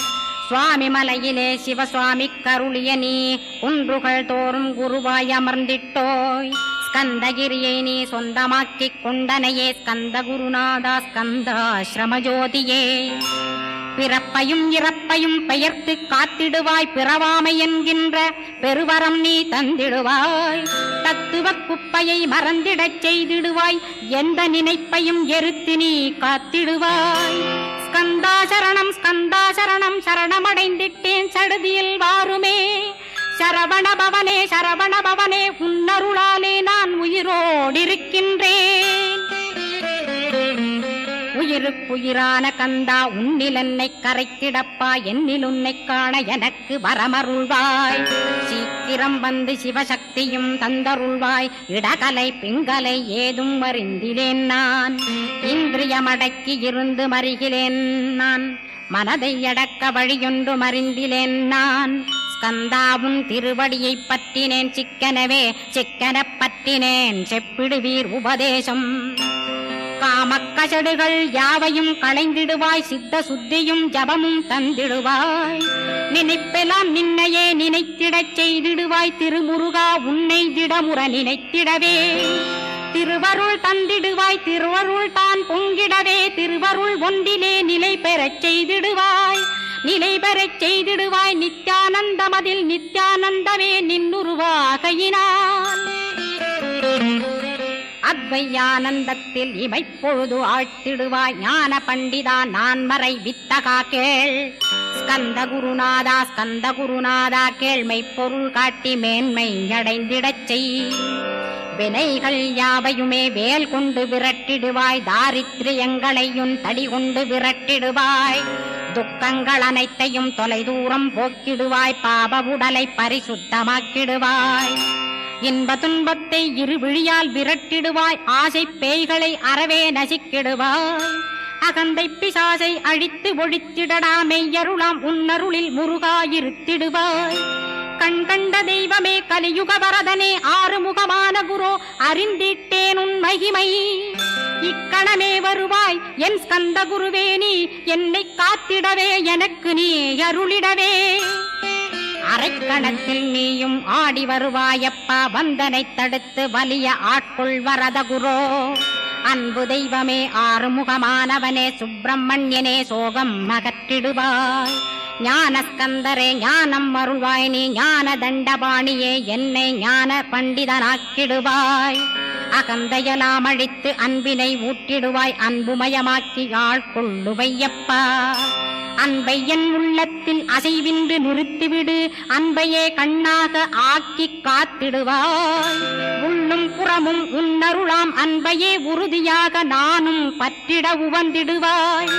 சுவாமி மலையிலே சிவசுவாமி கருளிய நீ. குன்றுகள் தோறும் குருவாய் அமர்ந்திட்டோய். ஸ்கந்தகிரியை நீ சொந்தமாக்கிக் கொண்டனையே. ஸ்கந்த குருநாதா ஸ்கந்தாஸ்ரமஜோதியே. பிறப்பையும் இறப்பையும் பெயர்த்து காத்திடுவாய். பிறவாமை என்கின்ற பெருவரம் நீ தந்திடுவாய். தத்துவ குப்பையை மறந்திடச் செய்திடுவாய். எந்த நினைப்பையும் எரித்து நீ காத்திடுவாய். ஸ்கந்தா சரணம் ஸ்கந்தா சரணம் சரணமடைந்திட்டேன் சடுதியில் வாருமே. சரவணபவனே சரவணபவனே உன்னருளாலே நான் உயிரோடிருக்கின்றேன். உயிருக்குயிரான கந்தா உன்னில் என்னை கரைத்திடப்பா. என்னில் உன்னை காண எனக்கு வரமருள்வாய். சீக்கிரம் வந்து சிவசக்தியும் தந்தருள்வாய். இடகலை பிங்கலை ஏதும் அறிந்திலேன் நான். இந்திரியமடக்கி இருந்து மறிகிலேன் நான். மனதை அடக்க வழியொன்று மறிந்திலேன் நான். ஸ்கந்தாவும் திருவடியை பற்றினேன் சிக்கனவே. சிக்கனப் பற்றினேன் செப்பிடுவீர் உபதேசம். காமக்கசடுகள் யாவையும் களைந்திடுவாய். சித்த சுத்தியும் ஜபமும் தந்திடுவாய். நினைப்பெல்லாம் நின்னையே நினைத்திடச் செய்திடுவாய். திருமுருகா உன்னை திடமுற நினைத்திடவே திருவருள் தந்திடுவாய். திருவருள் தான் பொங்கிடவே திருவருள் ஒன்றிலே நிலை பெறச் செய்திடுவாய். நிலை பெறச் செய்திடுவாய். நித்யானந்தமதில் நித்யானந்தமே நின்னுருவாகையினால். அத்வையானந்தத்தில் இமைப்பொழுது ஆழ்த்திடுவாய். ஞான பண்டிதா நான் மறை வித்தகா கேள். ஸ்கந்த குருநாதா ஸ்கந்த குருநாதா கேள்மை பொருள் காட்டி மேன்மை அடைந்திடச் செய். வினைகள் யாவையுமே வேல் கொண்டு விரட்டிடுவாய். தாரித்ரியங்களையும் தடி கொண்டு விரட்டிடுவாய். துக்கங்கள் அனைத்தையும் தொலை தூரம் போக்கிடுவாய். பாப உடலை பரிசுத்தமாக்கிடுவாய். இன்ப துன்பத்தை இரு விழியால் விரட்டிடுவாய், ஆசை பேய்களை அறவே நசிக்கிடுவாய். அகந்தை பிசாசை அழித்து ஒழித்திடடா, மெய்யருளாம் உன்னருளில் முருகாயிருத்திடுவாய். கண் கண்ட தெய்வமே கலியுக வரதனே, ஆறுமுகமான குரோ அறிந்திட்டேன் உன் மகிமை. இக்கணமே வருவாய் என் ஸ்கந்த குருவே, நீ என்னை காத்திடவே எனக்கு நீ அருளிடவே. அரைக்கணத்தில் நீயும் ஆடி வருவாயப்பா, வந்தனை தடுத்து வலிய ஆட்கொள் வரத குரோ. அன்பு தெய்வமே ஆறுமுகமானவனே, சுப்பிரமணியனே சோகம் அகற்றிடுவாய். ஞானஸ்கந்தரே ஞானம் அருள்வாய், நீ ஞான தண்டபாணியே என்னை ஞான பண்டிதனாக்கிடுவாய். அகந்தையலாம் அழித்து அன்பினை ஊட்டிடுவாய், அன்புமயமாக்கி ஆள்கொள்ளுவையப்பா. அன்பை என் உள்ளத்தில் அசைவின்று நிறுத்திவிடு, அன்பையே கண்ணாக ஆக்கி காத்திடுவாய். உள்ளும் புறமும் உன்னருளாம் அன்பையே உறுதியாக நானும் பற்றிட உவந்திடுவாய்.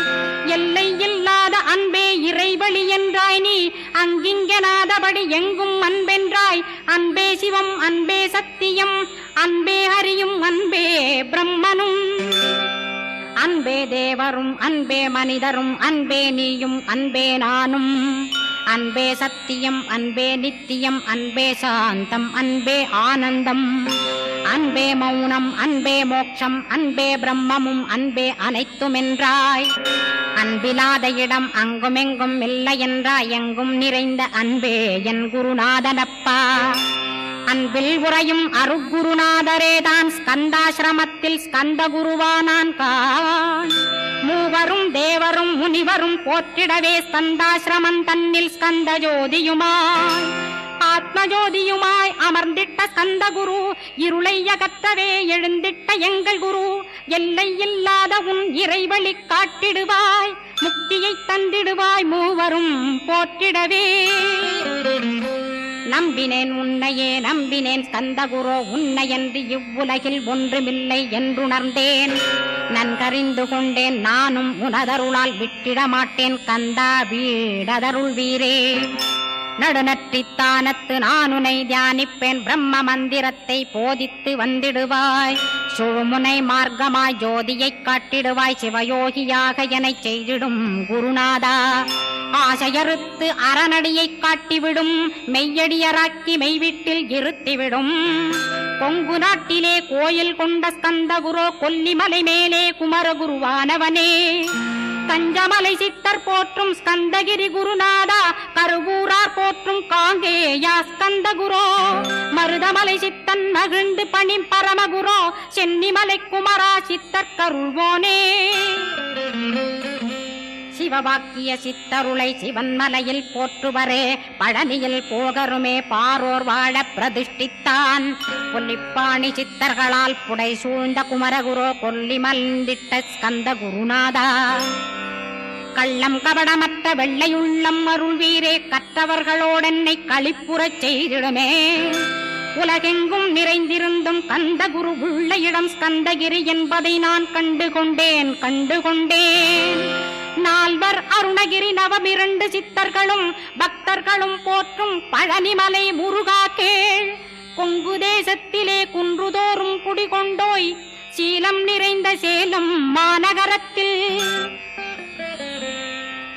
எல்லை இல்லாத அன்பே இறைவழி என்றாய் நீ, அங்கிங்கனாதபடி எங்கும் அன்பென்றாய். அன்பே சிவம், அன்பே சத்தியம், அன்பே ஹரியும், அன்பே பிரம்மனும். அன்பே தேவரும், அன்பே மனிதரும், அன்பே நீயும், அன்பே நானும். அன்பே சத்தியம், அன்பே நித்தியம், அன்பே சாந்தம், அன்பே ஆனந்தம். அன்பே மௌனம், அன்பே மோட்சம், அன்பே பிரம்மமும், அன்பே அனைத்துமென்றாய். அன்பிலாத இடம் அங்குமெங்கும் இல்லை என்றாய், எங்கும் நிறைந்த அன்பே என் குருநாதனப்பா. அன்பில் உறையும் அருக்குருநாதரேதான் ஸ்கந்தாசிரமத்தில் ஸ்கந்த குருவானான் கான். மூவரும் தேவரும் முனிவரும் போற்றிடவே ஸ்கந்தாசிரமம் தன்னில் ஸ்கந்த ஜோதியுமாய் ஆத்மஜோதியுமாய் அமர்ந்திட்ட ஸ்கந்த குரு. இருளை அகற்றவே எழுந்திட்ட எங்கள் குரு. எல்லை இல்லாத உன் இறைவழி காட்டிடுவாய், முக்தியை தந்திடுவாய் மூவரும் போற்றிடவே. நம்பினேன் உன்னையே நம்பினேன் ஸ்கந்தகுரோ, உன்னையன்றி இவ்வுலகில் ஒன்றுமில்லை என்றுணர்ந்தேன். நன்கறிந்து கொண்டேன் நானும் உனதருளால் விட்டிட மாட்டேன் கந்தா வீடதருள் வீரே. நடுநற்றித்தானத்து நானுனை தியானிப்பேன், பிரம்ம மந்திரத்தை போதித்து வந்திடுவாய். சுழுமுனை மார்க்கமாய் ஜோதியைக் காட்டிடுவாய், சிவயோகியாக எனச் செய்திடும் குருநாதா. ஆசையறுத்து அறநடியைக் காட்டிவிடும், மெய்யடியராக்கி மெய்வீட்டில் இருத்திவிடும். கொங்கு நாட்டிலே கோயில் கொண்ட ஸ்கந்தகுரோ, கொல்லிமலை மேலே குமரகுருவானவனே. கஞ்சமலை சித்தர் போற்றும் ஸ்கந்தகிரி குருநாதா, கருவூரார் போற்றும் காங்கேயா ஸ்கந்தகுரோ. மருதமலை சித்தன் மகிழ்ந்து பணி பரமகுரோ, சென்னிமலை குமரா சித்தர் கருள்வோனே. சிவவாக்கிய சித்தருளை சிவன்மலையில் போற்றுவரே, பழனியில் போகருமே பாரோர் வாழ பிரதிஷ்டித்தான். கொல்லிப்பாணி சித்தர்களால் புடை சூழ்ந்த குமரகுரோ, கொல்லி மல்ந்திட்ட ஸ்கந்த குருநாதா. கள்ளம் கபடமற்ற வெள்ளையுள்ளம் அருள் வீரே, கற்றவர்களோடென்னை களிப்புறச் செய்திடுமே. உலகெங்கும் நிறைந்திருந்தும் கந்த குரு உள்ள இடம் ஸ்கந்தகிரி என்பதை நான் கண்டுகொண்டேன். நால்வர் அருணகிரி நவமிரண்டு சித்தர்களும் பக்தர்களும் போற்றும் பழனிமலை முருகா கேள். கொங்கு தேசத்திலே குன்றுதோறும் குடிகொண்டோய், சீலம் நிறைந்த சேலம் மாநகரத்தில்.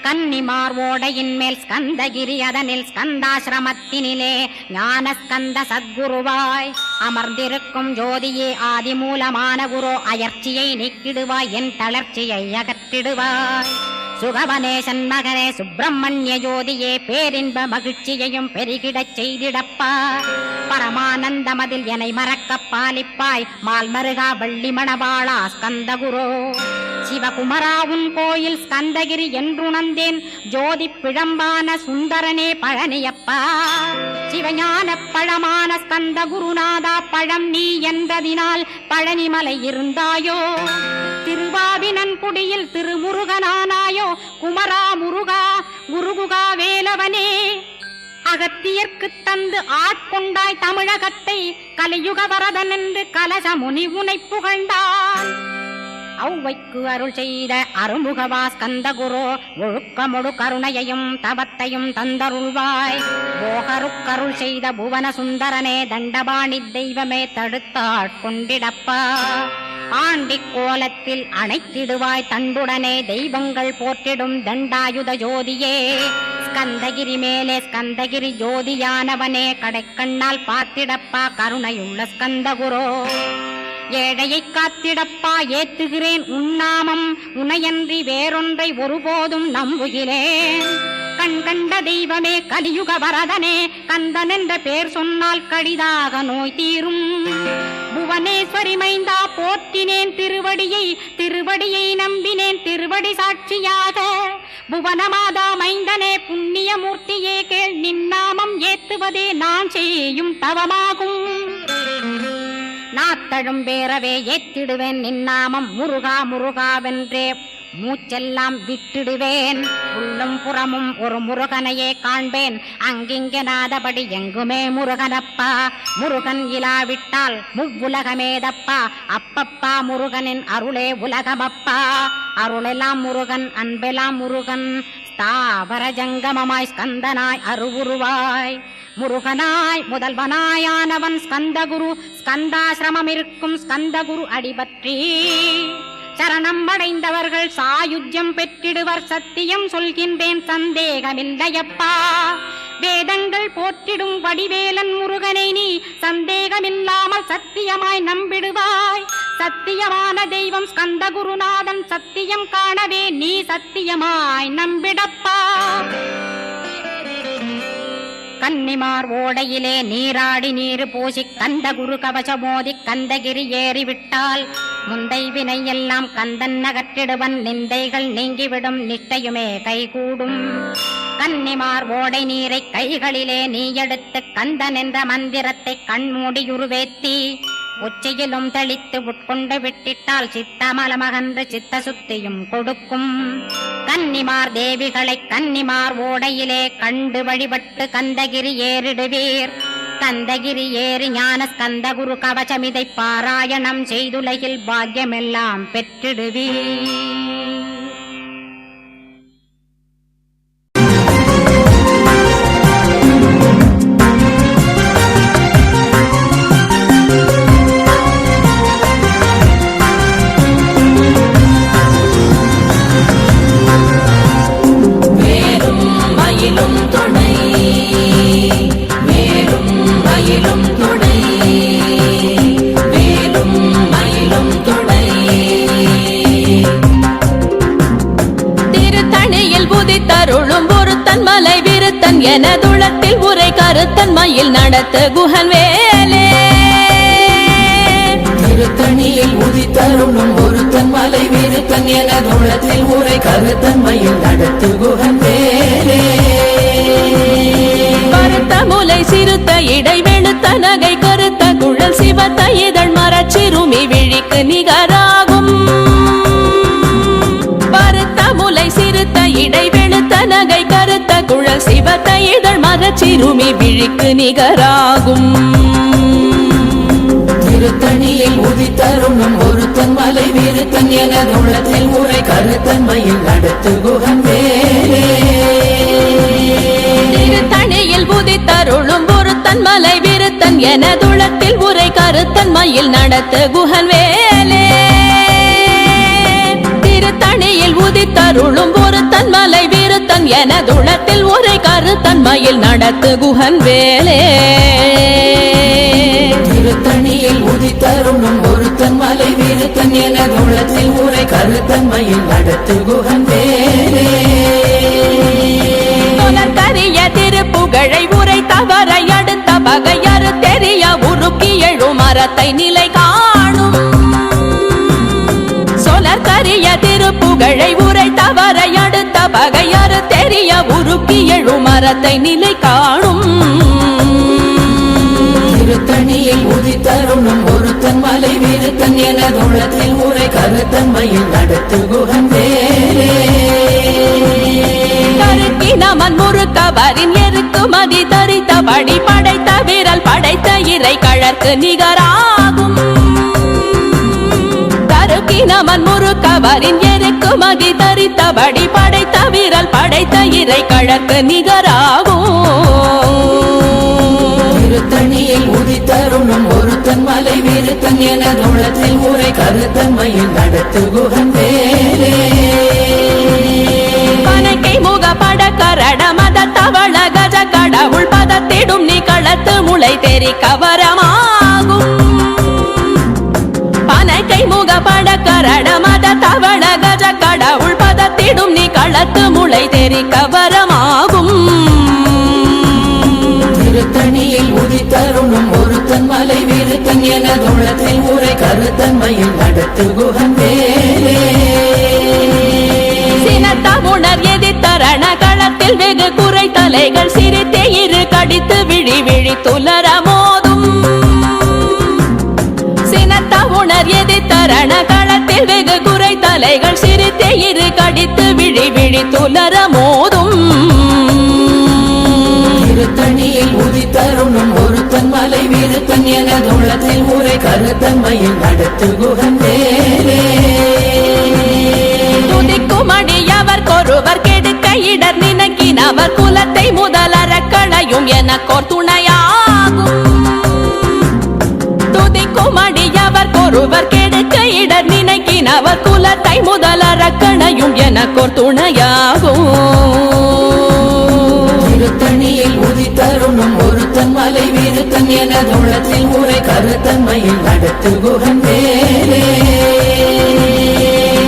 கன்னிமார் ஓடையின் மேல் ஸ்கந்தகிரி, அதனில் ஸ்கந்தாசிரமத்தினிலே ஞான ஸ்கந்த சத்குருவாய் அமர்ந்திருக்கும் ஜோதியே ஆதிமூலமான குரு. அயர்ச்சியை நீக்கிடுவாய், என் தளர்ச்சியை அகற்றிடுவாய். சுகவனேசன் மகனே சுப்பிரமணிய ஜோதியே, பேரின்ப மகிழ்ச்சியையும் பெருகிடச் செய்திடப்பா. பரமானந்தமதில் என்னை மறக்க பாலிப்பாய், மால்மருகா வள்ளி மணவாளா ஸ்கந்தகுரோ. சிவகுமரா உன் கோயில் ஸ்கந்தகிரி என்றுணர்ந்தேன், ஜோதி பிழம்பான சுந்தரனே பழனியப்பா. சிவஞான பழமான ஸ்கந்த குருநாதா, பழம் நீ என்றதினால் பழனிமலை இருந்தாயோ. திருவாவினன் குடியில் திருமுருகனானாயோ, குமரா முருகா முருகுகா வேலவனே. அகத்தியர்க்கு தந்து ஆட்கொண்டாய் தமிழகத்தை, கலியுக வரதன் என்று கலச முனி உனை புகழ்ந்தான். ஔவைக்கு அருள் செய்த அருமுகவா ஸ்கந்தகுரு ஒழுக்கமொடு கருணையையும் தவத்தையும் தந்தருள்வாய். போகருக்கருள் செய்த புவன சுந்தரனே தண்டபாணி தெய்வமே தடுத்தாட்கொண்டிடப்பா. ஆண்டி கோலத்தில் அணைத்திடுவாய் தண்டுடனே தெய்வங்கள் போற்றிடும் தண்டாயுத ஜோதியே. ஸ்கந்தகிரி மேலே ஸ்கந்தகிரி ஜோதியானவனே கடைக்கண்ணால் பார்த்திடப்பா கருணையுள்ள ஸ்கந்தகுரோ. ஏழையை காத்திடப்பா ஏத்துகிறேன் உன்னாமம் உனையன்றி வேறொன்றை ஒருபோதும் நம்புகிறேன். கண் கண்ட தெய்வமே கலியுக வரதனே கந்தன் என்ற பேர் சொன்னால் கடிதாக நோய் தீரும். புவனேஸ்வரி மைந்தா போற்றினேன் திருவடியை நம்பினேன் திருவடி சாட்சியாக. புவனமாதா மைந்தனே புண்ணியமூர்த்தியே கேள் நின்னாமம் ஏத்துவதே நான் செய்யும் தவமாகும். நாத்தழும் பேரவே ஏத்திடுவேன் நின்னாமம் முருகா முருகாவென்றே மூச்செல்லாம் விட்டிடுவேன். உள்ளும் புறமும் ஒரு முருகனையே காண்பேன் அங்கிங்கனாதபடி எங்குமே முருகனப்பா. முருகன் இலாவிட்டால் முவ்வுலகமேதப்பா. அப்பப்பா முருகனின் அருளே உலகமப்பா. அருளெல்லாம் முருகன் அன்பெல்லாம் முருகன் ஸ்தாவர ஜங்கமமாய் ஸ்கந்தனாய் அருவுருவாய். முருகனாய் முதல்வனாயானவன் ஸ்கந்தகுரு. ஸ்கந்தாசிரமம் இருக்கும் ஸ்கந்தகுரு அடிபற்றி சரணம் அடைந்தவர்கள் சாயுஜ்யம் பெற்றிடுவர். சத்தியம் சொல்கின்றேன் சந்தேகமில்லையப்பா. வேதங்கள் போற்றிடும் வடிவேலன் முருகனை நீ சந்தேகமில்லாமல் சத்தியமாய் நம்பிடுவாய். சத்தியமான தெய்வம் ஸ்கந்தகுருநாதன் சத்தியம் காணவே நீ சத்தியமாய் நம்பிடப்பா. கன்னிமார் ஓடையிலே நீராடி நீரு பூசி கந்தகுரு கவசமோதி கந்தகிரி ஏறிவிட்டால் முந்தை வினை எல்லாம் கந்தன் நகற்றிடுவன். நிந்தைகள் நீங்கிவிடும் நிஷ்டையுமே கைகூடும். கன்னிமார் ஓடை நீரை கைகளிலே நீ எடுத்து கந்தன் என்ற மந்திரத்தை கண்மூடியுருவேத்தி உச்சியிலும் தெளித்து உட்கொண்டு விட்டிட்டால் சித்தமலமகன்று சித்த சுத்தியும் கொடுக்கும். கன்னிமார் தேவிகளை கன்னிமார் ஓடையிலே கண்டு வழிபட்டு கந்தகிரி ஏறிடுவீர். கந்தகிரி ஏறி ஞான ஸ்கந்தகுரு கவசமிதை பாராயணம் செய்துலகில் பாக்கியமெல்லாம் பெற்றிடுவீர். எனதுளத்தில் உரை கருத்தன் மயில் நடத்த குஹன் வேலே. திருத்தணியில் உதித்தருளும் ஒருத்தன் மலை விருத்தன் எனதுளத்தில் உரை கருத்தன் மயில் நடத்து குஹன் வேலே. கருத்த முலை சிறுத்த இடை வெளுத்த நகை கருத்த குழல் சிவத்த இதழ் மரச்சிறுமி விழிக்கு நிகராகும். பருத்த முலை சிறுத்த இடை வெளுத்த நகை கருத்த குழல் சிவத்த இதழ் மரச்சிறுமி விழிக்கு நிகராகும். திருத்தணியில் உதித்தருளும் ஒருத்தன் மலை விருத்தன் எனதுளத்தில் உரை கருத்தன் மயில் நடத்து குஹன் வேலே. திருத்தணியில் உதித்தருளும் ஒருத்தன் மலை விருத்தன் எனதுளத்தில் உரை கருத்தன் மயில் நடத்து குஹன் வேலே. திருத்தணியில் உதித்தருளும் ஒருத்தன் மலை விருத்தன் எனதுளத்தில் உரை கருத்தன் மயில் நடத்து குஹன் வேலே. திருத்தணியில் உதித்தருளும் ஒருத்தன் மலை விருத்தன் எனதுளத்தில் உரை கருத்தன் மயில் நடத்து குஹன் வேலே. கரிய திருப்புகழை உரை தவறை அடுத்த பகையறு தெரிய உருக்கி எழும் மரத்தை நிலை காணும். சொலற்கரிய திருப்புகழை உரை தவறை அடுத்த பகையறு தெரிய உருக்கி எழும் மரத்தை நிலை காணும். திருத்தணியில் உதித்தருளும் ஒருத்தன் மலை விருத்தன் எனதுளத்தில் உரை கருத்தன் மயில் நடத்து குஹன் வேலே. கருக்கினமன் முறுக்கவரின் எருக்கு மதி தரித்தபடி படைத்த விரல் படைத்த இறை கழற்கு நிகராகும். நக்கினவன் முறுக்கவரின் எருக்குமதி தரித்தபடி படைத்த வீரல் படைத்த இறை கழக்கு நிகராகும். திருத்தணியில் உதித்தருணும் ஒருத்தன் மலை விருத்தன் என தோளத்தில் உரை கருத்தன்மையில் நடத்து குகன் வேலே. பனக்கை முக பட கரட மத தவள கஜ கடவுள் பதத்திடும் நீ களத்து முளை தெரி கவரமாகும். பனக்கை முக பட கரட மத தவள கஜ கடவுள் பதத்திடும் நீ களத்து முளை தெரி கவரமாகும். திருத்தணியில் உதித்தருணும் ஒருத்தன் மலை விருத்தன் என தோளத்தில் உரை கருத்தன்மையில் நடத்து குகன் வேலே. சினத்தமுணர் எதிர்த்தரண களத்தில் வெகு குறை தலைகள் சிரித்தே இரு கடித்து விழி விழி துலர மோதும். சினத்தமுணர் எதிர்த்தரண களத்தில் வெகு குறை தலைகள் சிரித்தே இரு கடித்து விழி விழி துலர மோதும். திருத்தணியில் உதித்தருணும் ஒருத்தன் மலை விருத்தன் என தோளத்தில் உரை கருத்தன்மையில் நடத்து குகன் வேலே. துதிக்கும் அடியவர் கொருவர் கெடுக்க இடர் நினைக்கினவர் குலத்தை முதலற களையும் எனக்கோர் துணையாகும். துதிக்கும் அடியவர் கொருவர் கெடுக்க இடர் நினைக்கினவர் குலத்தை முதலற களையும் எனக்கோர் துணையாகும். திருத்தணியில் உதித்தருணும் ஒருத்தன் மலை விருத்தன் என தோளத்தில் உரை கருத்தன்மையில் நடத்து குகன் வேலே.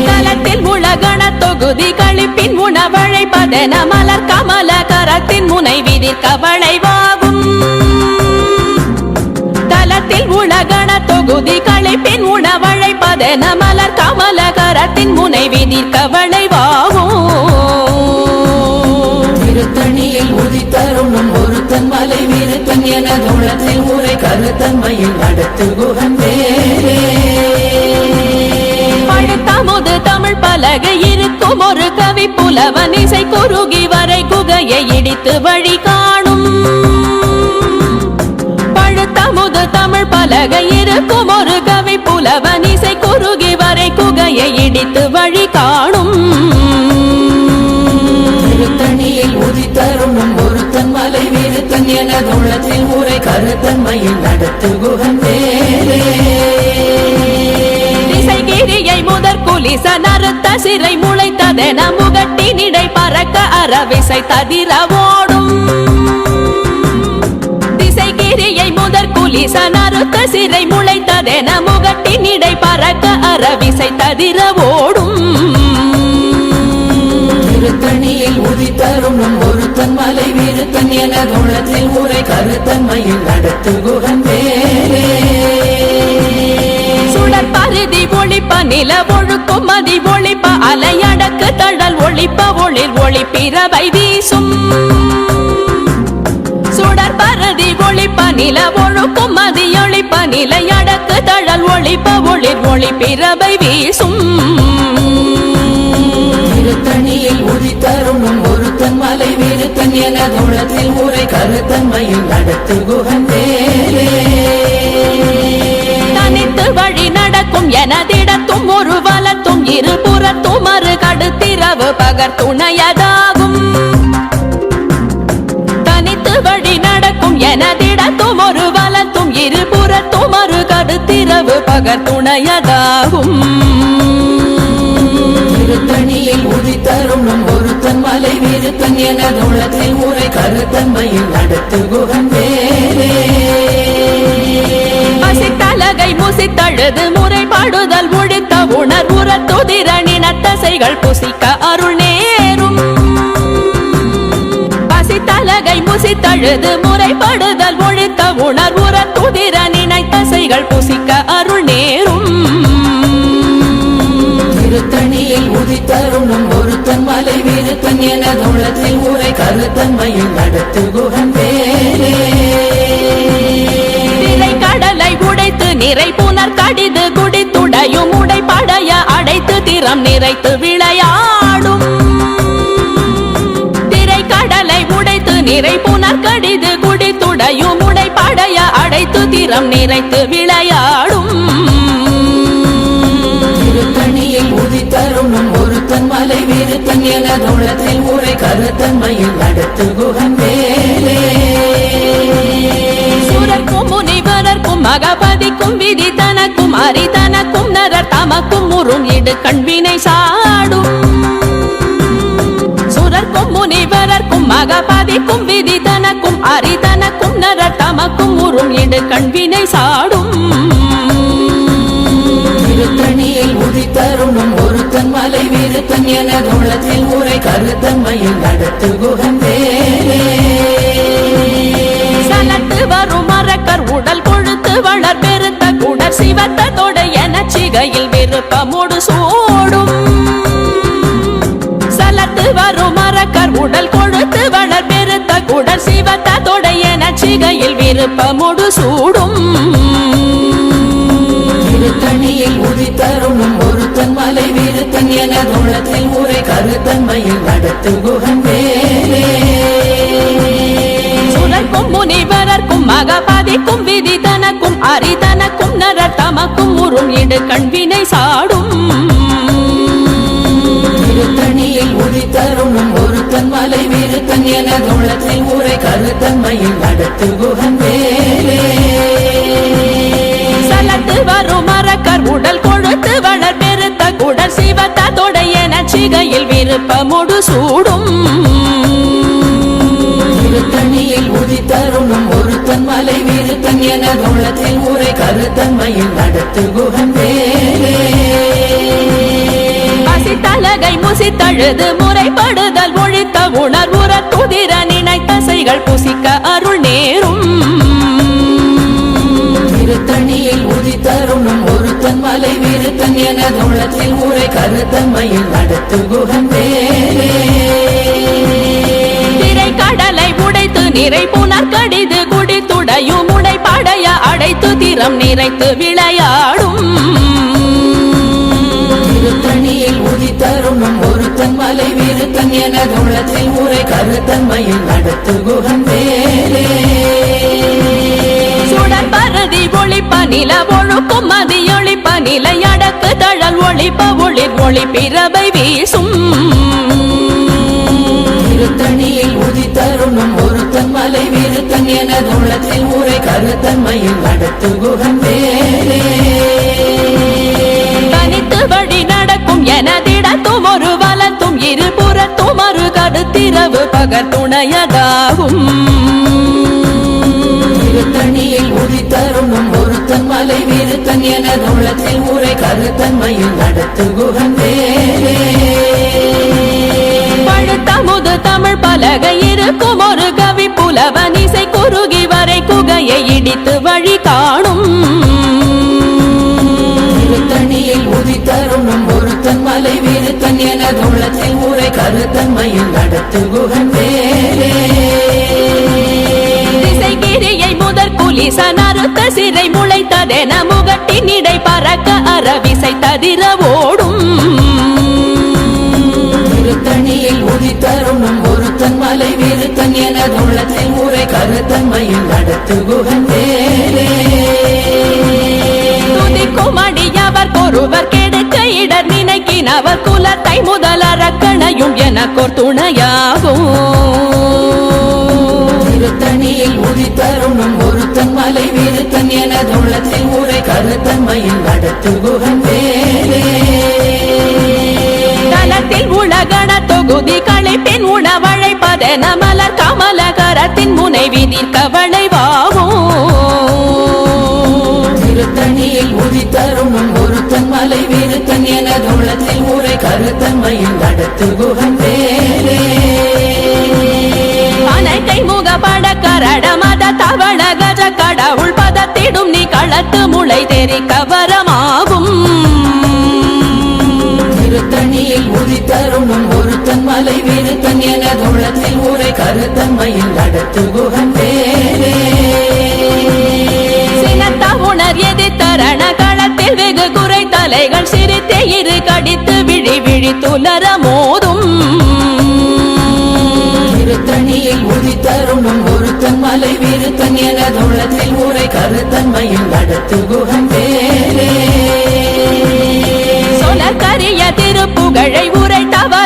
தலத்தில் உலகண தொகுதி கழிப்பின் உணவழைப்பதென மலர் கமல கரத்தின் முனை விதிர் கவளைவாகும். தலத்தில் உலகண தொகுதி கழிப்பின் உணவழைப்பதென மலர் கமல கரத்தின் முனை விதிர் கவளைவாகும். திருத்தணியில் உதித்தருணும் ஒருத்தன் மலை விருத்தன் என தோளத்தில் உரை கருத்தன்மையில் நடத்து குகன் வேலே. பழுத்தமுது தமிழ் பலகை இருக்கும் ஒரு கவி புலவன் இசை குறுகி வரை குகையை இடித்து வழி காணும். பழுத்தமுது தமிழ் பலகை இருக்கும் ஒரு கவி புலவன் இசை குறுகி வரை குகையை இடித்து வழி காணும். திருத்தணியில் உதித்தருணும் ஒருத்தன் மலை விருத்தன் என தோளத்தில் உரை கருத்தன்மையில் நடத்து குகன் வேலே. திசைகிரியை முதற் குலிச நறுத்த சிறை முளைத்ததென முகட்டினிடை பறக்க அறவிசை ததிர ஓடும். திசைகிரியை முதற் குலிச நறுத்த சிறை முளைத்ததென முகட்டினிடை பறக்க அறவிசை ததிர ஓடும். திருத்தணியில் உதித்தருணும் ஒருத்தன் மலை விருத்தன் என தோளத்தில் உரை கருத்தன்மையில் நடத்து குகன் வேலே. சுடர் பருதி ஒளிப்ப நில ஒழுக்கும் மதி ஒளிப்ப அலையடக்கு தழல் ஒளிப்ப ஒளிர் ஒளிப்பிரவை வீசும். சுடர் பருதி ஒளிப்ப நில ஒழுக்கும் மதி ஒளிப்ப நிலையடக்கு தழல் ஒளிப்ப ஒளிர் ஒளிப்பிரவை வீசும். திருத்தணியில் உதித்தருணும் ஒருத்தன் மலை விருத்தன் என தோளத்தில் உரை கருத்தன்மையில் நடத்து குகன் வேலே. தனித்து வழி நடக்கும் எனதிடத்தும் ஒரு வலத்தும் இரு புறத்தும் மறு கடுத்திரவு பகர் துணையதாகும். தனித்து வழி நடக்கும் எனதிடத்தும் ஒரு வலத்தும் இரு புறத்தும் மறு கடுத்திரவு பகர் துணையதாகும். திருத்தணியில் உதித்தருணும் ஒருத்தன் மலை விருத்தன் என தோளத்தில் உரை கருத்தன்மையில் நடத்து குகன் வேலே. பசித்தலகை முசித்தழுது முறைப்பாடுதல் ஒழித்த உணர்வுற துதிரணின தசைகள் புசிக்க அருள் நேரும். பசித்தலகை முசித்தழுது முறைப்படுதல் ஒழித்த உணர்வுற துதிரணின தசைகள் புசிக்க அருள் நேரும். திருத்தணியில் உதித்தருணும் ஒருத்தன் மலை விருத்தன் என தோளத்தில் உரை கருத்தன்மையில் நடத்து குகன் வேலே. திரை கடலை உடைத்து நிறை புனர் கடிது குடித்துடையும் உடைப்படைய அடைத்து திறம் நிறைத்து விளையாடும். திரை கடலை உடைத்து நிறை புனர் கடிது குடித்துடையும் உடைப்படைய அடைத்து திறம் நிறைத்து விளையாடும். மலை வீருத்தன் எனது உள்ளத்தில் ஊரை கருத்தன்மையில் நடத்து குகன் வேலே சுரர்க்கும் முனிவரர்க்கும் மகபதிக்கும் விதி தனக்கும் அரி தனக்கும் நரர் தமக்கும் முறும் இடு கண்வினை சாடும் சுரர்க்கும் முனிவரர்க்கும் மகபதிக்கும் விதி தனக்கும் அரி தனக்கும் நரர் தமக்கும் முறும் இடு கண்வினை சாடும் திருத்தணியில் உதித்தருணும் ஒருத்தன் மலை வீருத்தன் எனது உள்ளத்தில் ஊரை கருத்தன்மையில் நடத்து குகன் வேலே சலத்து வரும் மரக்கர் உடல் கொழுத்து வளர் பெருத்த குடர் சிவத்த தொடை என சிகையில் விருப்பமோடு சூடும் சலத்து வரும் மரக்கர் உடல் கொழுத்து வளர் பெருத்த குடர் சிவத்த தொடை என சிகையில் விருப்பமோடு சூடும் திருத்தணியில் உதித்தருணும் ஒருத்தன் மலை வீருத்தன் எனது உள்ளத்தில் ஊரை கருத்தன்மையில் நடத்து குகன் வேலே சுரர்க்கும் முனிவரர்க்கும் மகபதிக்கும் விதி தனக்கும் அரி தனக்கும் நரர் தமக்கும் உறும் இடு கண்வினை சாடும் திருத்தணியில் உதித்தருணும் ஒருத்தன் மலை வீருத்தன் எனது உள்ளத்தில் ஊரை கருத்தன்மையில் நடத்து குகன் வேலே சலத்து வரும் மரக்கர் உடல் கொழுத்து வளர் பெருத்த குடர் சிவத்த தொடை என சிகையில் விருப்பமோடு சூடும் திருத்தணியில் உதித்தருணும் ஒருத்தன் மலை வீருத்தன் எனது உள்ளத்தில் ஊரை கருத்தன்மையில் நடத்து குகன் வேலே பசித்தலகை முசித்தழுது முறைப்படுதல் ஒழித்த உணர்வுற துதிர நினைத்தசைகள் புசிக்க அருள் நேரும் திருத்தணியில் உதித்தருணும் ஒருத்தன் மலை வீருத்தன் எனது உள்ளத்தில் ஊரை கருத்தன்மையில் நடத்து குகன் வேலே திரை கடலை உடைத்து நிறை புனர் கடிது குடித்துடையும் உடை படைய அடைத்து திறம் நிறைத்து விளையாடும் திருத்தணியில் உதித்தருணும் ஒருத்தன் மலை வீருத்தன் எனது உள்ளத்தில் ஊரை கருத்தன்மையில் நடத்து குகன் வேலே சுடர் பரதி ஒளிப்ப நில ஒழுக்கும் மதி ஒளிப்ப நிலை அடக்கு தழல் ஒளிப்ப ஒளிர் ஒளி பிறவை வீசும் திருத்தணியில் உதித்தருணும் ஒருத்தன் மலை வீருத்தன் எனது உள்ளத்தில் ஊரை கருத்தன்மையில் நடத்து குகன் வேலே தனித்து வழி நடக்கும் எனதிடத்தும் ஒரு வலத்தும் இருபுறத்தும் மறு கடுத்திரவு பகர் துணையதாகும் திருத்தணியில் உதித்தருணும் ஒருத்தன் மலை வீருத்தன் எனது உள்ளத்தில் ஊரை கருத்தன்மையில் நடத்து குகன் வேலே பழுத்தமுது தமிழ் பலகை இருக்கும் ஒரு கவி புலவன் இசை குறுகி வரை குகையை இடித்து வழி காணும் திருத்தணியில் உதித்தருணும் ஒருத்தன் மலை வீருத்தன் எனது உள்ளத்தில் ஊரை கருத்தன்மையில் நடத்து குகன் வேலே திசைகிரியை முதற் குலிசன் அறுத்த சிறை முளைத்ததென முகட்டின் இடை பறக்க அறவிசை ததிர ஓடும் திருத்தணியில் உதித்தருணும் ஒருத்தன் மலை வீருத்தன் எனது உள்ளத்தில் ஊரை கருத்தன்மையில் நடத்து குகன் வேலே துதிக்கும் அடியவர் ஒருவர் கெடுக்க இடர் நினைக்கினவர் குலத்தை முதல் அரக்கணையும் எனக்கோர் துணையாகும் திருத்தணியில் உதித்தருணும் ஒருத்தன் மலை வீருத்தன் எனது உள்ளத்தில் ஊரை கருத்தன்மையில் நடத்து குகன் வேலே தலத்தில் உலகண தொகுதி களைப்பின் உணவழைப்பதென மலர் கமல கரத்தின் முனை விதிர்க்க வளைவாகும் திருத்தணியில் உதித்தருணும் ஒருத்தன் மலை வீருத்தன் எனது உள்ளத்தில் ஊரை கருத்தன்மையில் நடத்து குகன் வேலே அனைத்தை முகப்பட கரட மத தவள கஜ கடவுள் பதத்திடும் நீ களத்து முளை தெரிக்க வரமாகும் திருத்தணியில் உதித்தருணும் ஒருத்தன் மலை வீருத்தன் எனது உள்ளத்தில் ஊரை கருத்தன்மையில் நடத்து குகன் வேலே சினத்த உணர் எதிர்த்தரண களத்தில் வெகு குறை தலைகள் சிரித்தே இரு கடித்து விழி விழி துலர மோதும் திருத்தணியில் உதித்தருணும் ஒருத்தன் மலை வீருத்தன் எனது உள்ளத்தில் ஊரை கருத்தன்மையில் நடத்து குகன் வேலே சொலக்கரிய திருப்புகழை உரைத்தவர்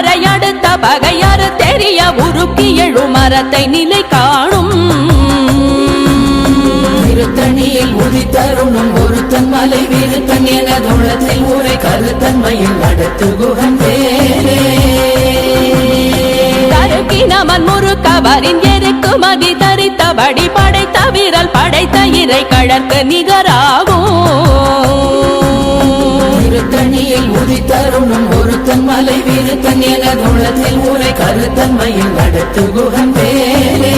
உருக்கி எழும் மரத்தை நிலை காணும் திருத்தணியில் உதித்தருணும் ஒருத்தன் மலை வீருத்தன் என தோளத்தில் ஊரை கருத்தன்மையில் நடத்து குகன் வேலே தருக்கினமன் முறுக்கவரின் எருக்கு மதி தரித்தபடி படைத்த வீரல் படைத்த இறை கழற்கு நிகராகும் திருத்தணியில் உதித்தருணும் ஒருத்தன் மலை வீருத்தன் என தோளத்தில் ஊரை கருத்தன்மையில் நடத்து குகன் வேலே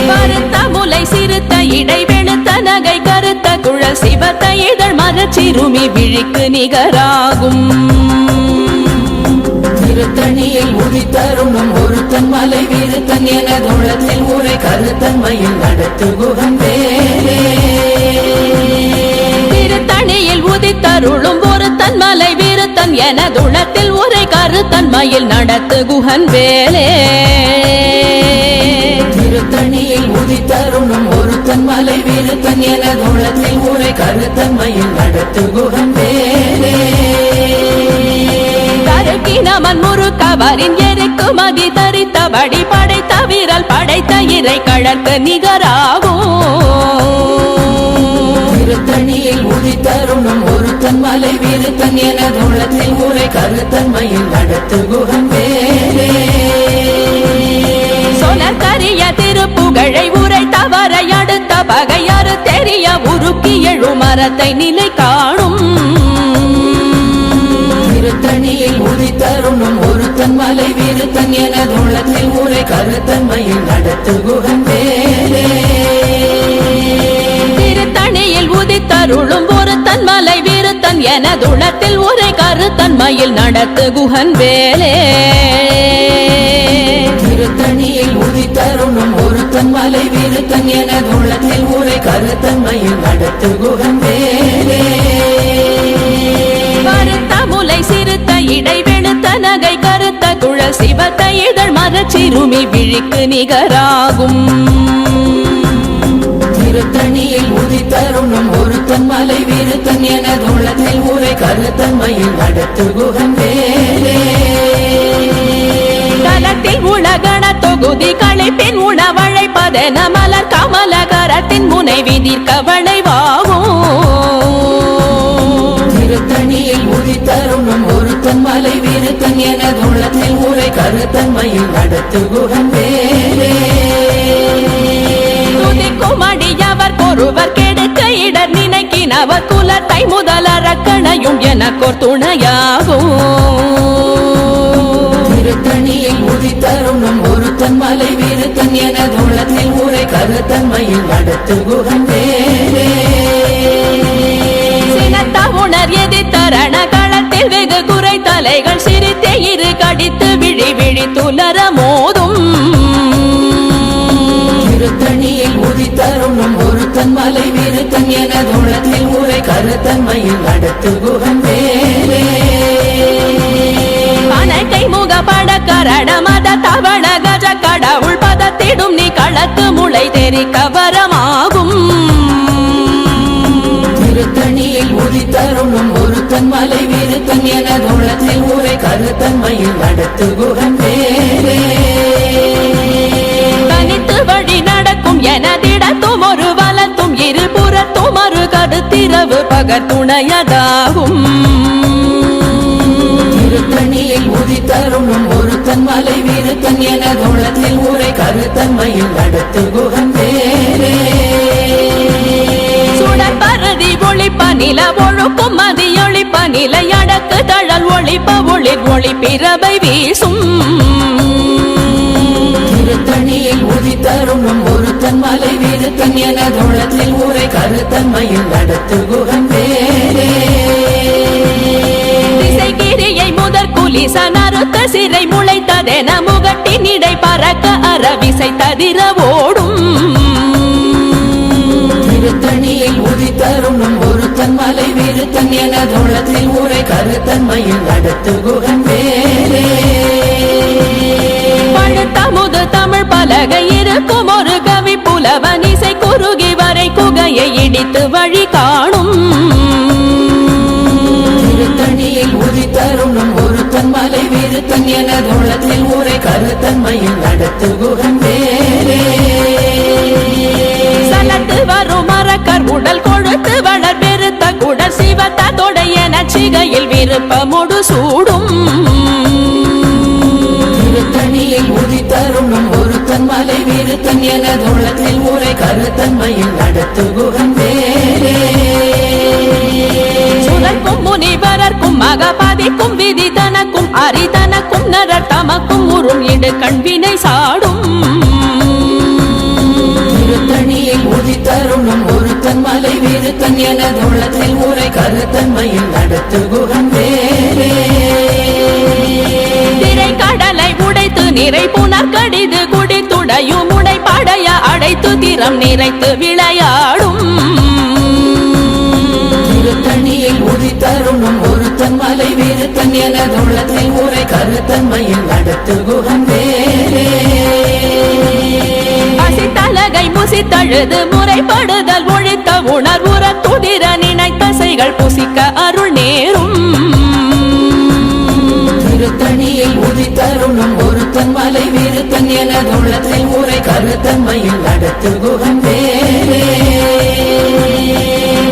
கருத்த முலை சிறுத்த இடை வெளுத்த நகை கருத்த குழல் சிவத்த இதழ் மரச்சிறுமி விழிக்கு நிகராகும் திருத்தணியில் உதித்தருணும் ஒருத்தன் மலை வீருத்தன் என தோளத்தில் ஊரை கருத்தன்மையில் நடத்து குகன் வேலே திருத்தணியில் உதித்தருளும் ஒருத்தன் மலை வீருத்தன் என துளத்தில் உரை கருத்தன்மையில் நடத்து குகன் வேலே திருத்தணியில் உதித்தருணும் ஒருத்தன் மலை வீருத்தன் என தோளத்தில் ஊரை கருத்தன்மையில் நடத்து குகன் வேலே தருக்கினமன் முறுக்கவரின் எருக்கு மதி தரித்தபடி படைத்த வீரல் படைத்த இறை கழற்கு நிகராகும் திருத்தணியில் உதித்தருணும் ஒருத்தன் மலை வீருத்தன் என தோளத்தில் ஊரை கருத்தன்மையில் நடத்து குகன் வேலே சொலக்கரிய திருப்புகழை உரை தவறை அடுத்த பகையாறு தெரிய உருக்கி எழும் மரத்தை நிலை காணும் திருத்தணியில் உதித்தருணும் ஒருத்தன் மலை வீருத்தன் என தோளத்தில் ஊரை கருத்தன்மையில் நடத்து குகன் வேலே திருத்தணியில் உதித்தருளும் ஒருத்தன் மலை வீருத்தன் என துளத்தில் உரை கருத்தன்மையில் நடத்து குகன் வேலே திருத்தணியில் உதித்தருணும் ஒருத்தன் மலை வீருத்தன் என தோளத்தில் ஊரை கருத்தன்மையில் நடத்து குகன் வேலே கருத்த முலை சிறுத்த இடை வெளுத்த நகை கருத்த குழல் சிவத்த இதழ் மரச்சிறுமி விழிக்கு நிகராகும் திருத்தணியில் உதித்தருணும் ஒருத்தன் மலை வீருத்தன் என தோளத்தில் ஊரை கருத்தன்மையில் நடத்து குகன் வேலே தலத்தில் உலகண தொகுதி களைப்பின் உணவழைப்பதென மலர் கமல கரத்தின் முனை விதிர்க்க வளைவாகும் திருத்தணியில் உதித்தருணும் ஒருத்தன் மலை வீருத்தன் என தோளத்தில் ஊரை கருத்தன்மையில் நடத்து குகன் வேலே துதிக்கும் அடியவர் ஒருவர் கெடுக்க இடர் நினைக்கினவர் குலத்தை முதலறக்கணையும் எனக்கோர் துணையாகும் திருத்தணியில் உதித்தருணும் ஒருத்தன் மலை வீருத்தன் என தோளத்தில் ஊரை கருத்தன்மையில் நடத்து குகன் வேலே சினத்த உணர் எதிர்த்தரண களத்தில் வெகு குறை தலைகள் சிரித்தே இரு கடித்து விழி விழி துலர மோதும் திருத்தணியில் உதித்தருணும் ஒருத்தன் மலை வீருத்தன் என தோளத்தில் ஊரை கருத்தன்மையில் நடத்து குகன் வேலே கணக்கை முகப்பட கரண மத தவள கஜ கடவுள் பதத்திடும் நீ களத்து முளை தெரி கவரமாகும் திருத்தணியில் உதித்தருணும் ஒருத்தன் மலை வீருத்தன் என தோளத்தில் ஊரை கருத்தன்மையில் நடத்து குகன் வேலே தனித்து வழி நடக்கும் எனதிடத்தும் ஒரு வலத்தும் இருபுறத்தும் ஒரு கருத்திரவு பகத்துணையதாகும் திருத்தணியில் உதித்தருணும் ஒருத்தன் மலை வீருத்தன் என தோளத்தில் ஊரை கருத்தன்மையில் நடத்து குகன் வேலே சுடற்பருதி ஒளிப்ப நில ஒழுக்கும் மதியொளிப்ப நிலை அடக்கு தழல் ஒளிப்ப ஒளிர் ஒளி பிறவை வீசும் திருத்தணியில் உதித்தருணும் ஒருத்தன் மலை வீருத்தன் என தோளத்தில் ஊரை கருத்தன்மையில் நடத்து குகன் வேலே திசைகிரியை முதற் குலிச நறுத்த சிறை முளைத்ததென முகட்டின் இடை பறக்க அறவிசை ததிர ஓடும் திருத்தணியில் உதித்தருணும் ஒருத்தன் மலை வீருத்தன் என தோளத்தில் ஊரை கருத்தன்மையில் நடத்து குகன் வேலே பழுத்தமுது தமிழ் பலகை இருக்கும் ஒரு கவி புலவன் இசை குறுகி வரை குகையை இடித்து வழி காணும் திருத்தணியில் உதித்தருணும் ஒருத்தன் மலை வீரு விருத்தன் எனதுள்ளத்தில் ஊரை கருத்தன்மையில் நடத்து குகன் வேலே சலத்து வரும் மரக்கர் உடல் கொழுத்து வளர் பெருத்த குடல் சிவத்தோட என சிகையில் விருப்பமுடு சூடும் திருத்தணியில் உதித்தருணும் ஒருத்தன் மலை விருத்தன் எனதுள்ளத்தில் ஊரை கருத்தன்மையில் நடத்து குகன் வேலே சுரர்க்கும் முனிவரர்க்கும் மகபாதிக்கும் விதி தனக்கும் அரிதனக்கும் நரர் தமக்கும் உறும் இடு கண்வினை சாடும் திருத்தணியில் உதித்தருணும் ஒருத்தன் மலை விருத்தன் எனதுள்ளத்தில் ஊரை கருத்தன்மையில் நடத்து குகன் வேலே திரை கடலை உடைத்து நிறை புனர் கடிது குடித்துடையும் உடை படைய அடைத்து திறம் நிறைத்து விளையாடும் திருத்தணியில் உதித்தருணும் ஒருத்தன் மலை விருத்தன் எனதுள்ளத்தில் ஊரை கருத்தன்மையில் நடத்து குகன் வேலே பசித்தலகை முசித்தழுது முறைப்படுதல் ஒழித்த உணர்வுற துதிர நினைத்தசைகள் புசிக்க அருள் நேரும் திருத்தணியில் உதித்தருணும் ஒருத்தன் மலை விருத்தன் எனதுள்ளத்தில் ஊரை கருத்தன்மையில் நடத்து குகன் வேலே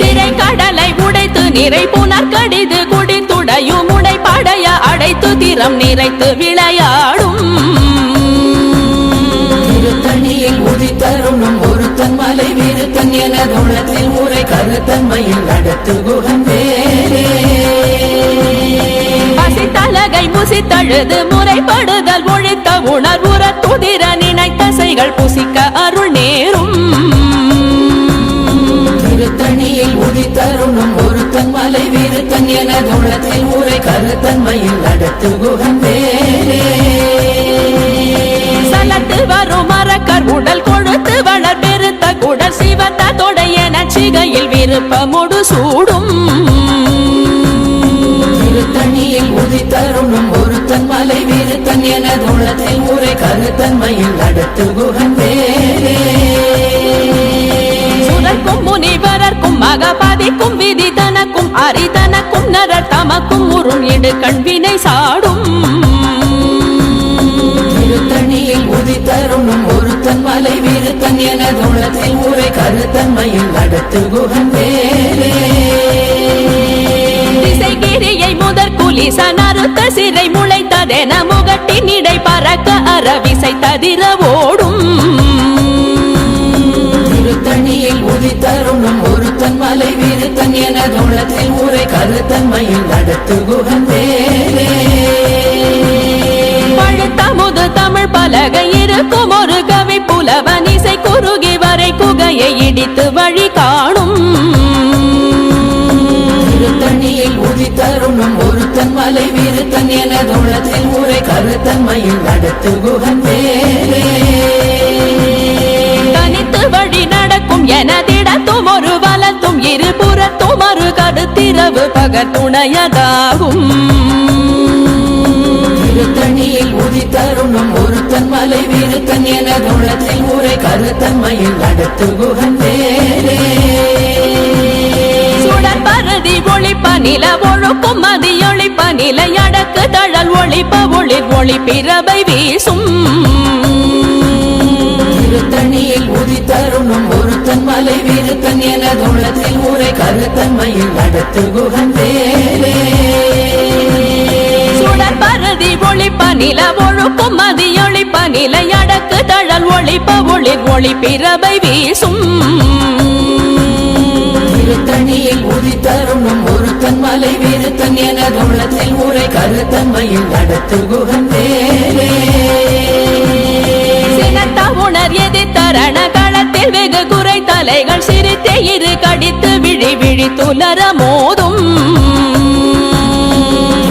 திரை கடலை உடைத்து நிறை புனர் கடிது குடித்துடையும் உடை படைய அடைத்து திறம் நிறைத்து விளையாடும் திருத்தணியில் உதித்தருணும் ஒருத்தன் மலை விருத்தன் எனதுள்ளத்தில் ஊரை கருத்தன்மையில் நடத்து குகன் வேலே பசித்தலகை முசித்தழுது முறைப்படுதல் ஒழித்த உணர்வுற துதிர நினைத்தசைகள் புசிக்க அருள் நேரும் திருத்தணியில் உதித்தருணும் ஒருத்தன் மலை விருத்தன் எனதுள்ளத்தில் ஊரை கருத்தன்மையில் நடத்து குகன் வேலே சலத்து வரும் மரக்கர் உடல் கொழுத்து வளர் பெருத்த குடல் சிவத்தோட என சிகையில் விருப்பமுடு சூடும் திருத்தணியில் உதித்தருணும் ஒருத்தன் மலை விருத்தன் எனதுள்ளத்தில் ஊரை கருத்தன்மையில் நடத்து குகன் வேலே சுரர்க்கும் முனிவரர்க்கும் மகபாதிக்கும் விதி தனக்கும் அரிதனக்கும் நரர் தமக்கும் உறும் இடு கண்வினை சாடும் திருத்தணியில் உதித்தருணும் ஒருத்தன் மலை விருத்தன் எனதுள்ளத்தில் ஊரை கருத்தன்மையில் நடத்து குகன் வேலே திசைகிரியை முதற் குலிசன் அறுத்த சிறை முளைத்ததென முகட்டின் இடை பறக்க அறவிசை ததிர ஓடும் திருத்தணியில் உதித்தருணும் ஒருத்தன் மலை விருத்தன் எனதுள்ளத்தில் ஊரை கருத்தன்மையில் நடத்து குகன் வேலே பழுத்தமுது தமிழ் பலகை இருக்கும் ஒரு கவி புலவன் இசை குறுகி வரை குகையை இடித்து வழி காணும் திருத்தணியில் உதித்தருணும் ஒருத்தன் மலை விருத்தன் எனதுள்ளத்தில் ஊரை கருத்தன்மையில் நடத்து குகன் வேலே தனித்து வழி நடக்கும் எனதிடத்தும் ஒரு வலத்தும் இருபுறத்தும் ஒரு கடுத்திரவு பகர் துணையதாகும் திருத்தணியில் உதித்தருணும் ஒருத்தன் மலை விருத்தன் எனதுள்ளத்தில் ஊரை கருத்தன்மையில் நடத்து குகன் வேலே சுடர் பருதி ஒளிப்ப நில ஒழுக்கும் மதியொளிப்ப நிலை அடக்கு தழல் ஒளிப்ப ஒளிர் ஒளி பிறவை வீசும் திருத்தணியில் உதித்தருணும் ஒருத்தன் மலை விருத்தன் எனதுள்ளத்தில் ஊரை கருத்தன்மையில் நடத்து குகன் வேலே சுடர் பருதி ஒளிப்ப நில ஒழுக்கும் மதியொளிப்ப நிலை அடக்கு தழல் ஒளிப்ப ஒளிர் ஒளி பிறவை வீசும் திருத்தணியில் உதித்தருணும் ஒருத்தன் மலை விருத்தன் எனதுள்ளத்தில் ஊரை கருத்தன்மையில் நடத்து குகன் வேலே சினத்த உணர் எதிர்த்தரண களத்தில் வெகு குறை தலைகள் சிரித்தே இரு கடித்து விழி விழி துலர மோதும்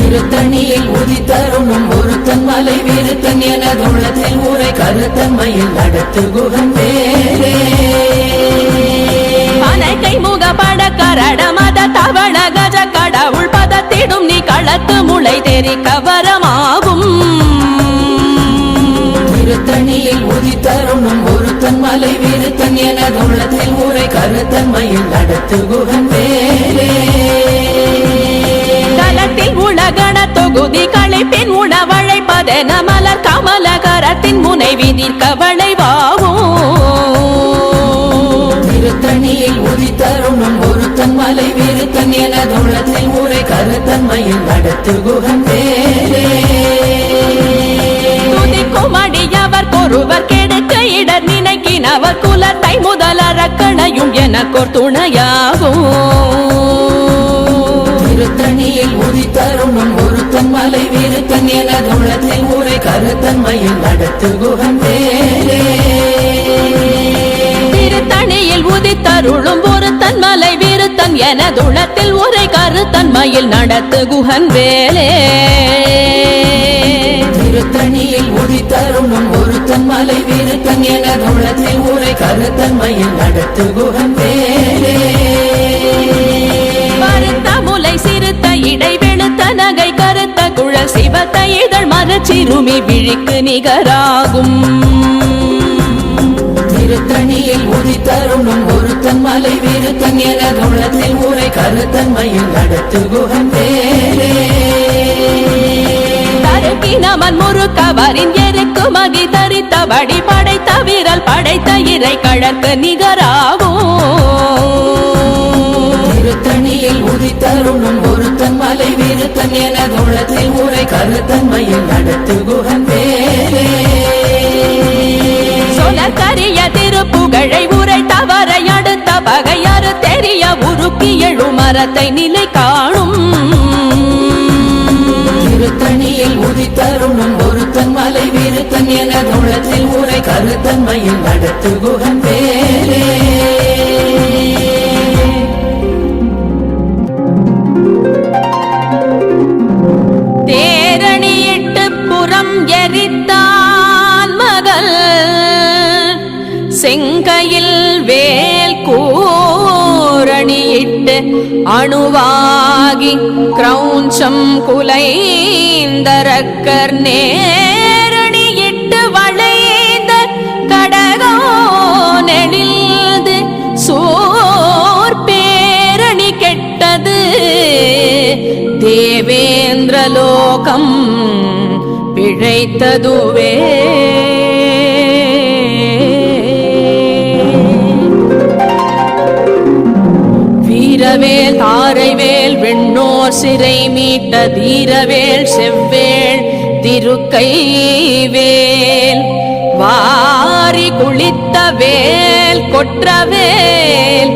திருத்தணியில் உதித்தருணும் ஒருத்தன் மலை விருத்தன் எனதுள்ளத்தில் ஊரை கருத்தன்மையில் நடத்து குகன் வேலே பனைக்கை முகப்பட கரட மத தவள கஜ கடவுள் பதத்திடும் நீ களத்து முளை தெரி கவரமாகும் திருத்தணியில் உதித்தருணும் ஒருத்தன் மலை விருத்தன் எனதுள்ளத்தில் ஊரை கருத்தன்மையில் நடத்து குகன் வேலே தலத்தில் உலகண தொகுதி களைப்பின் உணவழை என மலர் கமலகரத்தின் முனை விதிர்க்க வளைவாகும் திருத்தணியில் உதித்தருணும் ஒருத்தன் மலை விருத்தன் எனது உள்ளத்தில் ஊரை கருத்தன்மையில் நடத்து குகன் பேரே துதிக்கும் அடியவர் ஒருவர் கெடுக்க இடர் நினைக்கினவர் குலத்தை முதலறக்கணையும் எனக்கோர் துணையாகும் திருத்தணியில் உதித்தருணும் ஒருத்தன் மலை விருத்தன் எனது உள்ளத்தில் ஊரை கருத்தன்மையில் நடத்து குகன் பேரே திருத்தணியில் உதித்தருளும் ஒருத்தன் மலை விருத்தன் எனதுளத்தில் உரை கருத்தன்மையில் நடத்து குகன் வேலே திருத்தணியில் உதித்தருணும் ஒருத்தன் மலை விருத்தன் எனது உள்ளத்தில் ஊரை கருத்தன்மையில் நடத்து குகன் பேரே மறுத்த முலை சிறுத்த இடை வெளுத்த நகை கருத்த குழல் சிவத்த இதழ் மரச்சிறுமி விழிக்கு நிகராகும் திருத்தணியில் உதித்தருணும் ஒருத்தன் மலை விருத்தன் எனது உள்ளத்தில் ஊரை கருத்தன்மையில் நடத்து குகன் பேரே தருக்கினமன் முறுக்கவரின் எருக்கு மகி தரித்தபடி படைத்த விரல் படைத்த இறை கழற்கு நிகராகும் திருத்தணியில் உதித்தருணும் ஒருத்தன் மலை விருத்தன் எனது உள்ளத்தில் ஊரை கருத்தன்மையில் நடத்து குகன் பேரே சொலக்கரிய திருப்புகழை உரை தவறை அடுத்த பகையாறு தெரிய உருக்கி எழு மரத்தை நிலை காணும் திருத்தணியில் உதித்தருணும் ஒருத்தன் மலை விருத்தன் எனது உள்ளத்தில் ஊரை கருத்தன்மையில் நடத்து குகன் பேரே தேரணியிட்டு புறம் எரித்தான் மகள் செங்கையில் வேல் கூரணியிட்டு அணுவாகி கிரௌஞ்சம் குலைந்தரக்கர் நேரணியிட்டு வளைந்த கடகோ நெடில்து சோர் பேரணி கெட்டது தேவேந்திரலோகம் பிழைத்ததுவே வீரவேல் தாரைவேல் வெண்ணோர் சிறை மீட்ட தீரவேல் செவ்வேள் திருக்கைவேல் வாரி குளித்த வேல் கொற்றவேல்